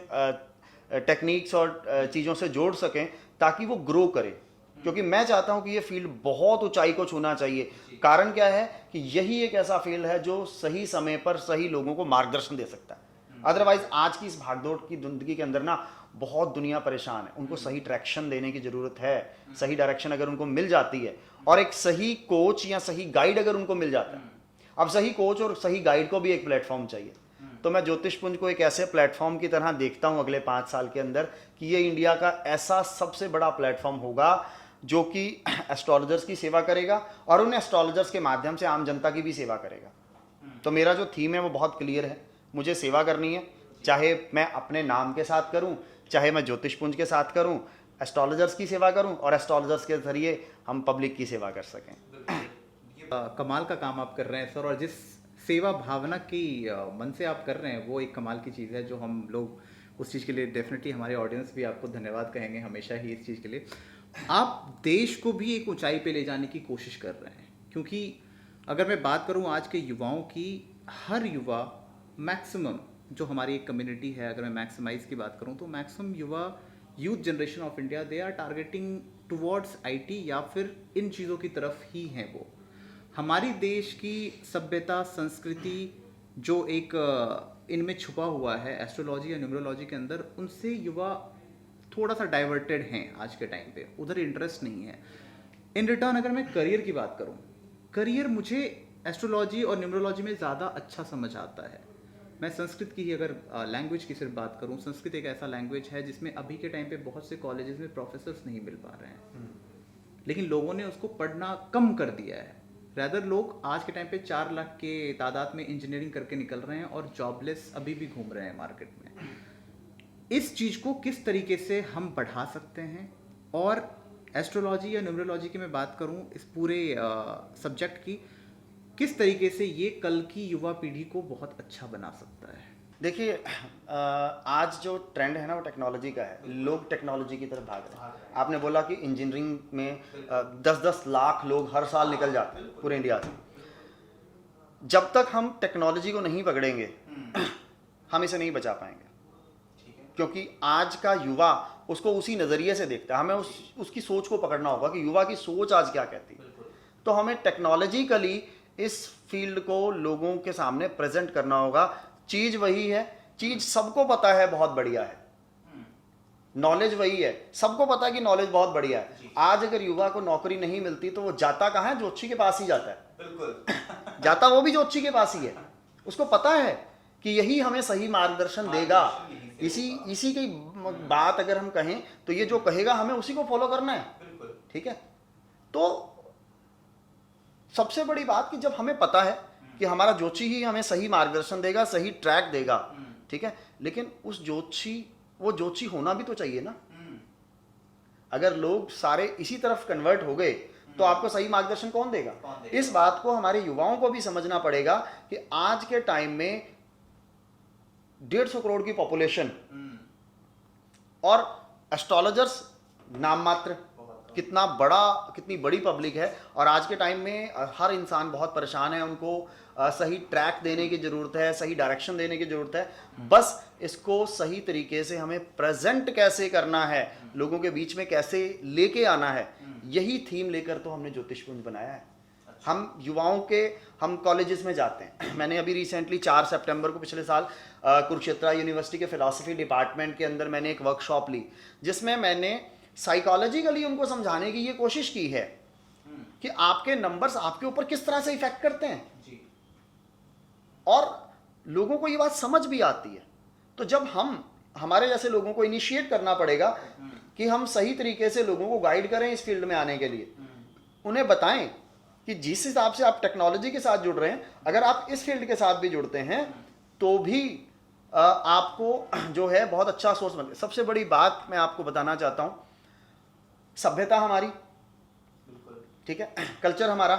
टेक्निक्स और चीज़ों से जोड़ सकें ताकि वो ग्रो करे, क्योंकि मैं चाहता हूं कि ये फील्ड बहुत ऊंचाई को छूना चाहिए। कारण क्या है कि यही एक ऐसा फील्ड है जो सही समय पर सही लोगों को मार्गदर्शन दे सकता है। अदरवाइज आज की इस भागदौड़ की जिंदगी के अंदर ना बहुत दुनिया परेशान है, उनको सही ट्रैक्शन देने की जरूरत है। सही डायरेक्शन अगर उनको मिल जाती है और एक सही कोच या सही गाइड अगर उनको मिल जाता है, अब सही कोच और सही गाइड को भी एक प्लेटफॉर्म चाहिए। तो मैं ज्योतिष पुंज को एक ऐसे प्लेटफॉर्म की तरह देखता हूं अगले 5 साल के अंदर कि ये इंडिया का ऐसा सबसे बड़ा प्लेटफॉर्म होगा जो कि एस्ट्रोलॉजर्स की सेवा करेगा और उन एस्ट्रोलॉजर्स के माध्यम से आम जनता की भी सेवा करेगा। तो मेरा जो थीम है वो बहुत क्लियर है, मुझे सेवा करनी है, चाहे मैं अपने नाम के साथ करूं, चाहे मैं ज्योतिष पुंज के साथ करूं, एस्ट्रोलॉजर्स की सेवा करूं और एस्ट्रोलॉजर्स के जरिए हम पब्लिक की सेवा कर सकें। कमाल का काम आप कर रहे हैं सर, और जिस सेवा भावना की मन से आप कर रहे हैं वो एक कमाल की चीज़ है, जो हम लोग उस चीज़ के लिए डेफिनेटली हमारे ऑडियंस भी आपको धन्यवाद कहेंगे हमेशा ही इस चीज़ के लिए। आप देश को भी एक ऊंचाई पे ले जाने की कोशिश कर रहे हैं, क्योंकि अगर मैं बात करूं आज के युवाओं की, हर युवा मैक्सिमम जो हमारी एक कम्युनिटी है, अगर मैं मैक्सिमाइज की बात करूं तो मैक्सिमम युवा, youth generation of India, they are targeting towards IT या फिर इन चीज़ों की तरफ ही हैं। वो हमारी देश की सभ्यता, संस्कृति जो एक इनमें छुपा हुआ है एस्ट्रोलॉजी या न्यूमरोलॉजी के अंदर, उनसे युवा थोड़ा सा डाइवर्टेड हैं आज के टाइम पे, उधर इंटरेस्ट नहीं है। इन रिटर्न अगर मैं करियर की बात करूं, करियर मुझे एस्ट्रोलॉजी और न्यूमरोलॉजी में ज़्यादा अच्छा समझ आता है। मैं संस्कृत की ही अगर लैंग्वेज की सिर्फ बात करूं, संस्कृत एक ऐसा लैंग्वेज है जिसमें अभी के टाइम पे बहुत से कॉलेजेस में प्रोफेसर्स नहीं मिल पा रहे हैं, लेकिन लोगों ने उसको पढ़ना कम कर दिया है। रैदर लोग आज के टाइम पे 4 लाख के तादाद में इंजीनियरिंग करके निकल रहे हैं और जॉबलेस अभी भी घूम रहे हैं मार्केट में। इस चीज़ को किस तरीके से हम बढ़ा सकते हैं, और एस्ट्रोलॉजी या न्यूमरोलॉजी की मैं बात करूं, इस पूरे सब्जेक्ट की किस तरीके से ये कल की युवा पीढ़ी को बहुत अच्छा बना सकता है? देखिए, आज जो ट्रेंड है ना वो टेक्नोलॉजी का है, लोग टेक्नोलॉजी की तरफ भाग रहे हैं। आपने बोला कि इंजीनियरिंग में 10-10 लाख लोग हर साल निकल जाते हैं पूरे इंडिया से। जब तक हम टेक्नोलॉजी को नहीं पकड़ेंगे हम इसे नहीं बचा पाएंगे, क्योंकि आज का युवा उसको उसी नज़रिए से देखता है। हमें उसकी सोच को पकड़ना होगा कि युवा की सोच आज क्या कहती है। तो हमें टेक्नोलॉजिकली इस फील्ड को लोगों के सामने प्रेजेंट करना होगा। चीज़ वही है, चीज सबको पता है बहुत बढ़िया है, नॉलेज वही है, सबको पता है कि नॉलेज बहुत बढ़िया है। आज अगर युवा को नौकरी नहीं मिलती तो वो जाता कहाँ है? ज्योतिषी के पास ही जाता है, बिल्कुल। जाता वो भी ज्योतिषी के पास ही है। उसको पता है कि यही हमें सही मार्गदर्शन देगा। इसी की बात अगर हम कहें तो ये जो कहेगा हमें उसी को फॉलो करना है, बिल्कुल। ठीक है। तो सबसे बड़ी बात कि जब हमें पता है कि हमारा ज्योतिषी ही हमें सही मार्गदर्शन देगा, सही ट्रैक देगा, ठीक है, लेकिन उस वो ज्योतिषी होना भी तो चाहिए ना। अगर लोग सारे इसी तरफ कन्वर्ट हो गए तो आपको सही मार्गदर्शन कौन देगा? इस बात को हमारे युवाओं को भी समझना पड़ेगा कि आज के टाइम में 150 करोड़ की पॉपुलेशन और एस्ट्रोलॉजर्स नाम मात्र, कितनी बड़ी पब्लिक है। और आज के टाइम में हर इंसान बहुत परेशान है, उनको सही ट्रैक देने की जरूरत है, सही डायरेक्शन देने की जरूरत है। बस इसको सही तरीके से हमें प्रेजेंट कैसे करना है, लोगों के बीच में कैसे लेके आना है, यही थीम लेकर तो हमने ज्योतिषपुंज बनाया है। हम युवाओं के हम कॉलेजेस में जाते हैं। मैंने अभी रिसेंटली 4 सितंबर को पिछले साल कुरुक्षेत्र यूनिवर्सिटी के फिलॉसफी डिपार्टमेंट के अंदर मैंने एक वर्कशॉप ली, जिसमें मैंने साइकोलॉजिकली उनको समझाने की ये कोशिश की है कि आपके नंबर्स आपके ऊपर किस तरह से इफेक्ट करते हैं, और लोगों को ये बात समझ भी आती है। तो जब हमारे जैसे लोगों को इनिशिएट करना पड़ेगा कि हम सही तरीके से लोगों को गाइड करें इस फील्ड में आने के लिए, उन्हें बताएं कि जिस हिसाब से आप टेक्नोलॉजी के साथ जुड़ रहे हैं, अगर आप इस फील्ड के साथ भी जुड़ते हैं तो भी आपको जो है बहुत अच्छा सोर्स मिले। सबसे बड़ी बात मैं आपको बताना चाहता हूं, सभ्यता हमारी, ठीक है, कल्चर हमारा,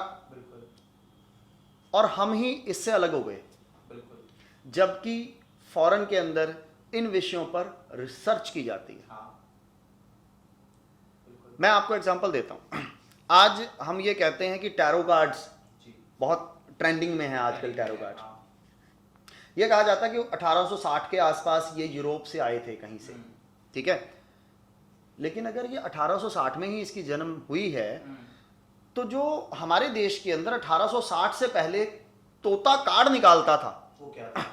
और हम ही इससे अलग हो गए। जबकि फॉरेन के अंदर इन विषयों पर रिसर्च की जाती है। मैं आपको एग्जांपल देता हूं। आज हम ये कहते हैं कि टैरो कार्ड्स बहुत ट्रेंडिंग में है आजकल। टैरो कार्ड्स ये कहा जाता है कि 1860 के आसपास ये यूरोप से आए थे कहीं से, ठीक है। लेकिन अगर ये 1860 में ही इसकी जन्म हुई है, तो जो हमारे देश के अंदर 1860 से पहले तोता कार्ड निकालता था,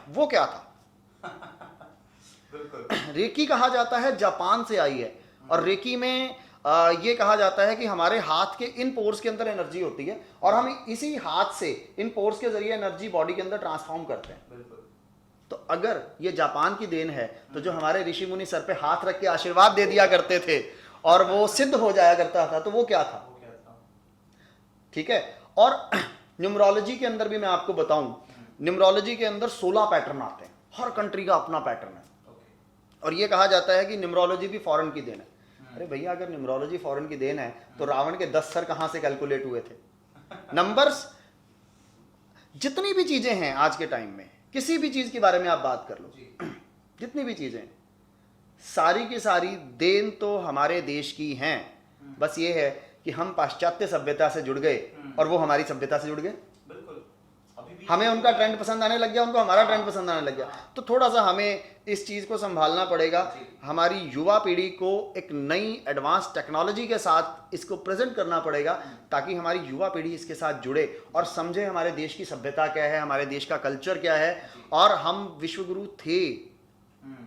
वो क्या था? रेकी कहा जाता है जापान से आई है, और रेकी में ये कहा जाता है कि हमारे हाथ के इन पोर्स के अंदर एनर्जी होती है, और हम इसी हाथ से इन पोर्स के जरिए एनर्जी बॉडी के अंदर ट्रांसफॉर्म करते हैं। तो अगर ये जापान की देन है, तो जो हमारे ऋषि मुनि सर पे हाथ रख के आशीर्वाद दे दिया करते थे और वो सिद्ध हो जाया करता था, तो वो क्या था? ठीक है। और न्यूमरोलॉजी के अंदर भी मैं आपको बताऊं, न्यूमरोलॉजी के अंदर 16 पैटर्न आते हैं, हर कंट्री का अपना पैटर्न है। और ये कहा जाता है कि न्यूमरोलॉजी भी फॉरेन की देन है। अरे भैया, अगर न्यूमरोलॉजी फॉरेन की देन है तो रावण के 10 सर कहां से कैलकुलेट हुए थे? नंबर्स, जितनी भी चीजें हैं आज के टाइम में, किसी भी चीज के बारे में आप बात कर लो, जितनी भी चीजें, सारी की सारी देन तो हमारे देश की हैं। बस ये है कि हम पाश्चात्य सभ्यता से जुड़ गए और वो हमारी सभ्यता से जुड़ गए। हमें उनका ट्रेंड पसंद आने लग गया, उनको हमारा ट्रेंड पसंद आने लग गया। तो थोड़ा सा हमें इस चीज को संभालना पड़ेगा। हमारी युवा पीढ़ी को एक नई एडवांस टेक्नोलॉजी के साथ इसको प्रेजेंट करना पड़ेगा, ताकि हमारी युवा पीढ़ी इसके साथ जुड़े और समझे हमारे देश की सभ्यता क्या है, हमारे देश का कल्चर क्या है। और हम विश्वगुरु थे,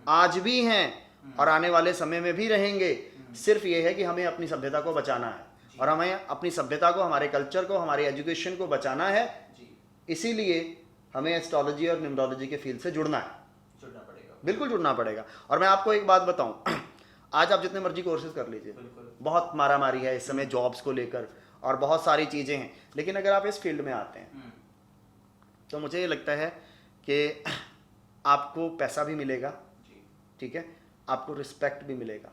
आज भी हैं और आने वाले समय में भी रहेंगे। सिर्फ ये है कि हमें अपनी सभ्यता को बचाना है, और हमें अपनी सभ्यता को, हमारे कल्चर को, हमारे एजुकेशन को बचाना है। इसीलिए हमें एस्ट्रोलॉजी और न्यूमरोलॉजी के फील्ड से जुड़ना पड़ेगा, बिल्कुल जुड़ना पड़ेगा। और मैं आपको एक बात बताऊं, आज आप जितने मर्जी कोर्सेज कर लीजिए, बहुत मारामारी है इस समय जॉब्स को लेकर और बहुत सारी चीज़ें हैं, लेकिन अगर आप इस फील्ड में आते हैं तो मुझे ये लगता है कि आपको पैसा भी मिलेगा, ठीक है, आपको रिस्पेक्ट भी मिलेगा।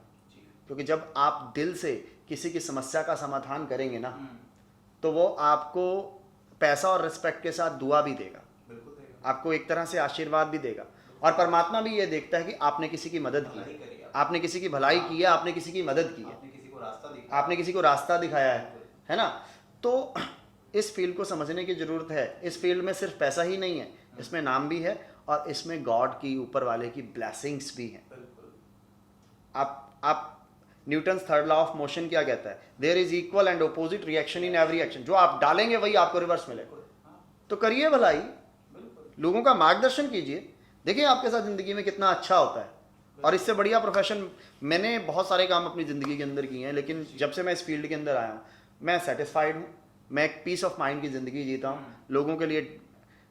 क्योंकि जब आप दिल से किसी की समस्या का समाधान करेंगे ना, तो वो आपको पैसा और रिस्पेक्ट के साथ दुआ भी देगा, आपको एक तरह से आशीर्वाद भी देगा। और परमात्मा भी ये देखता है कि आपने किसी की मदद की है, आपने किसी की भलाई की है, आपने किसी की मदद की है, आपने किसी को रास्ता दिखाया है ना। तो इस फील्ड को समझने की जरूरत है। इस फील्ड में सिर्फ पैसा ही नहीं है, इसमें नाम भी है और इसमें गॉड की, ऊपर वाले की ब्लेसिंग्स भी हैं। आप Newton's third law of motion क्या कहता है? There is equal and opposite reaction in every action. जो आप डालेंगे वही आपको रिवर्स मिलेगा। तो करिए भलाई, लोगों का मार्गदर्शन कीजिए। देखिए आपके साथ ज़िंदगी में कितना अच्छा होता है। और इससे बढ़िया प्रोफेशन, मैंने बहुत सारे काम अपनी ज़िंदगी के अंदर किए हैं, लेकिन जब से मैं इस फील्ड के अंदर आया हूँ मैं सेटिस्फाइड हूँ। मैं एक पीस ऑफ माइंड की ज़िंदगी जीता हूँ। लोगों के लिए,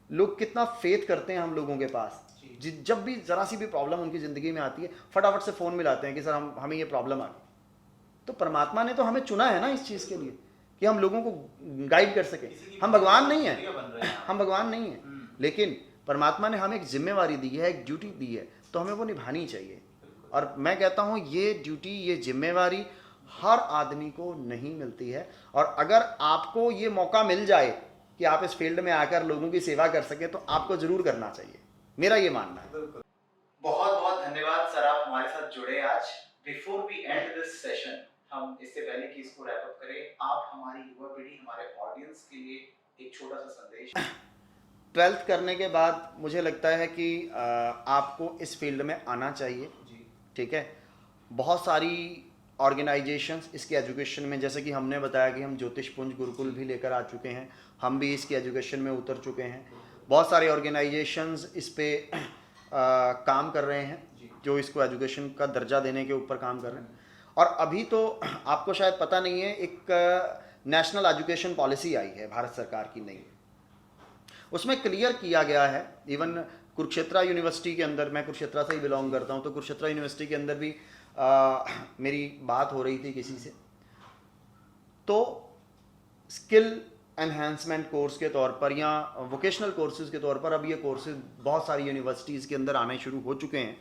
लोग कितना फेथ करते हैं हम लोगों के पास। जब भी ज़रा सी भी प्रॉब्लम उनकी ज़िंदगी में आती है फटाफट से फ़ोन मिलाते हैं कि सर हमें ये प्रॉब्लम आ गई। तो परमात्मा ने तो हमें चुना है ना इस चीज़ के लिए कि हम लोगों को गाइड कर सकें। हम भगवान नहीं हैं, हम भगवान नहीं हैं, लेकिन परमात्मा ने हमें एक जिम्मेवारी दी है, एक ड्यूटी दी है, तो हमें वो निभानी चाहिए। और मैं कहता हूँ ये ड्यूटी, ये जिम्मेवारी हर आदमी को नहीं मिलती है। और अगर आपको ये मौका मिल जाए कि आप इस फील्ड में आकर लोगों की सेवा कर सके तो आपको ज़रूर करना चाहिए, मेरा ये मानना है। बहुत बहुत धन्यवाद सर, आप हमारे साथ जुड़े आज। Before we end this session, हम इससे पहले कि इसको रैप अप करें, आप हमारी युवा पीढ़ी, हमारे ऑडियंस के लिए एक छोटा सा संदेश। 12th करने के बाद मुझे लगता है कि आपको इस फील्ड में आना चाहिए, ठीक है। बहुत सारी ऑर्गेनाइजेशंस इसके एजुकेशन में, जैसे कि हमने बताया कि हम ज्योतिषपुंज गुरुकुल भी लेकर आ चुके हैं, हम भी इसके एजुकेशन में उतर चुके हैं। बहुत सारे ऑर्गेनाइजेशंस इस पे काम कर रहे हैं जो इसको एजुकेशन का दर्जा देने के ऊपर काम कर रहे हैं। और अभी तो आपको शायद पता नहीं है, एक नेशनल एजुकेशन पॉलिसी आई है भारत सरकार की नई, उसमें क्लियर किया गया है। इवन कुरुक्षेत्रा यूनिवर्सिटी के अंदर, मैं कुरुक्षेत्रा से ही बिलोंग करता हूँ, तो कुरुक्षेत्रा यूनिवर्सिटी के अंदर भी मेरी बात हो रही थी किसी से, तो स्किल एनहांसमेंट कोर्स के तौर पर या वोकेशनल कोर्सेज के तौर पर अब ये कोर्सेज बहुत सारी यूनिवर्सिटीज़ के अंदर आने शुरू हो चुके हैं।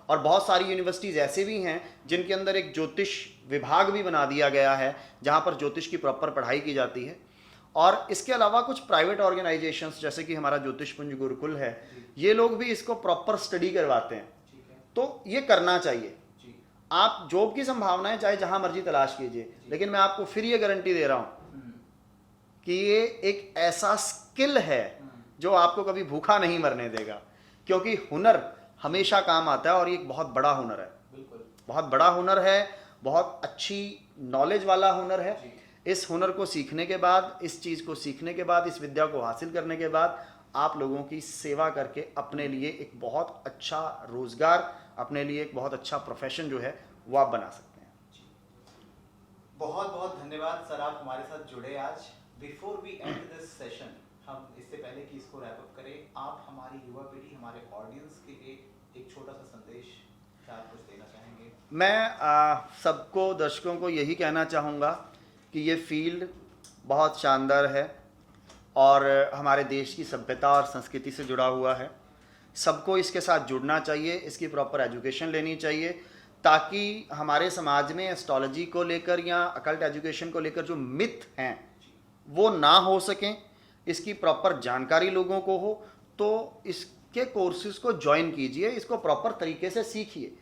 और बहुत सारी यूनिवर्सिटीज़ ऐसे भी हैं जिनके अंदर एक ज्योतिष विभाग भी बना दिया गया है जहाँ पर ज्योतिष की प्रॉपर पढ़ाई की जाती है। और इसके अलावा कुछ प्राइवेट ऑर्गेनाइजेशंस जैसे कि हमारा ज्योतिषपुंज गुरुकुल है, ये लोग भी इसको प्रॉपर स्टडी करवाते हैं। तो ये करना चाहिए। आप जॉब की संभावनाएं चाहे जहां मर्जी तलाश कीजिए, लेकिन मैं आपको फिर ये गारंटी दे रहा हूं कि ये एक ऐसा स्किल है जो आपको कभी भूखा नहीं मरने देगा, क्योंकि हुनर हमेशा काम आता है और ये एक बहुत बड़ा हुनर है, बहुत बड़ा हुनर है, बहुत अच्छी नॉलेज वाला हुनर है। इस हुनर को सीखने के बाद, इस चीज़ को सीखने के बाद, इस विद्या को हासिल करने के बाद आप लोगों की सेवा करके अपने लिए एक बहुत अच्छा रोज़गार, अपने लिए एक बहुत अच्छा प्रोफेशन जो है वो आप बना सकते हैं। बहुत बहुत धन्यवाद सर, आप हमारे साथ जुड़े आज। Before we end this session, हम इससे पहले कि इसको रैप अप करें, आप हमारी युवा पीढ़ी, हमारे ऑडियंस के लिए एक छोटा सा संदेश क्या आप कुछ देना चाहेंगे? मैं सबको, दर्शकों को यही कहना चाहूँगा कि ये फील्ड बहुत शानदार है और हमारे देश की सभ्यता और संस्कृति से जुड़ा हुआ है। सबको इसके साथ जुड़ना चाहिए, इसकी प्रॉपर एजुकेशन लेनी चाहिए, ताकि हमारे समाज में एस्ट्रोलॉजी को लेकर या अकल्ट एजुकेशन को लेकर जो मिथ हैं वो ना हो सकें, इसकी प्रॉपर जानकारी लोगों को हो। तो इसके कोर्सेज को ज्वाइन कीजिए, इसको प्रॉपर तरीके से सीखिए।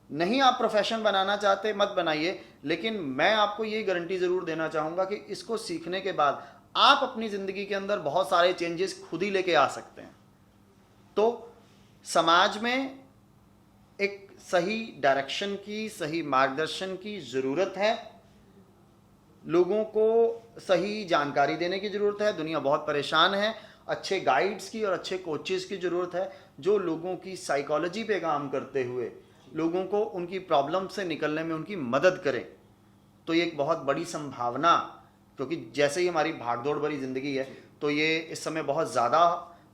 नहीं आप प्रोफेशन बनाना चाहते मत बनाइए, लेकिन मैं आपको ये गारंटी ज़रूर देना चाहूँगा कि इसको सीखने के बाद आप अपनी ज़िंदगी के अंदर बहुत सारे चेंजेस खुद ही लेके आ सकते हैं। तो समाज में एक सही डायरेक्शन की, सही मार्गदर्शन की ज़रूरत है, लोगों को सही जानकारी देने की ज़रूरत है। दुनिया बहुत परेशान है, अच्छे गाइड्स की और अच्छे कोचेज़ की ज़रूरत है जो लोगों की साइकोलॉजी पे काम करते हुए लोगों को उनकी प्रॉब्लम से निकलने में उनकी मदद करें। तो ये एक बहुत बड़ी संभावना, क्योंकि जैसे ही हमारी भागदौड़ भरी ज़िंदगी है तो ये इस समय बहुत ज़्यादा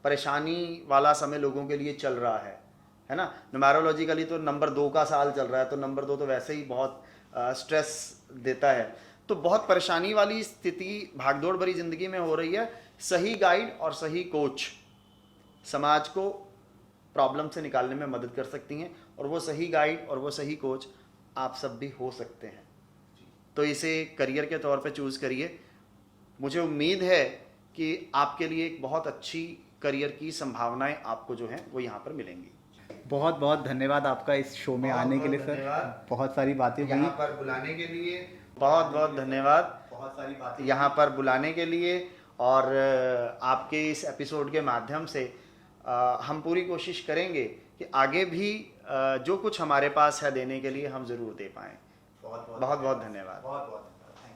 परेशानी वाला समय लोगों के लिए चल रहा है ना। न्यूमेरोलॉजिकली तो नंबर 2 का साल चल रहा है, तो नंबर 2 तो वैसे ही बहुत स्ट्रेस देता है। तो बहुत परेशानी वाली स्थिति भागदौड़ भरी ज़िंदगी में हो रही है। सही गाइड और सही कोच समाज को प्रॉब्लम से निकालने में मदद कर सकती हैं, और वो सही गाइड और वो सही कोच आप सब भी हो सकते हैं। तो इसे करियर के तौर पे चूज़ करिए। मुझे उम्मीद है कि आपके लिए एक बहुत अच्छी करियर की संभावनाएं आपको जो हैं वो यहाँ पर मिलेंगी। बहुत बहुत धन्यवाद आपका इस शो में आने के लिए सर, बहुत सारी बातें हुई यहाँ पर बुलाने के लिए, बहुत बहुत धन्यवाद बहुत सारी बातें यहाँ पर बुलाने के लिए। और आपके इस एपिसोड के माध्यम से हम पूरी कोशिश करेंगे कि आगे भी जो कुछ हमारे पास है देने के लिए हम ज़रूर दे पाएँ। बहुत बहुत धन्यवाद।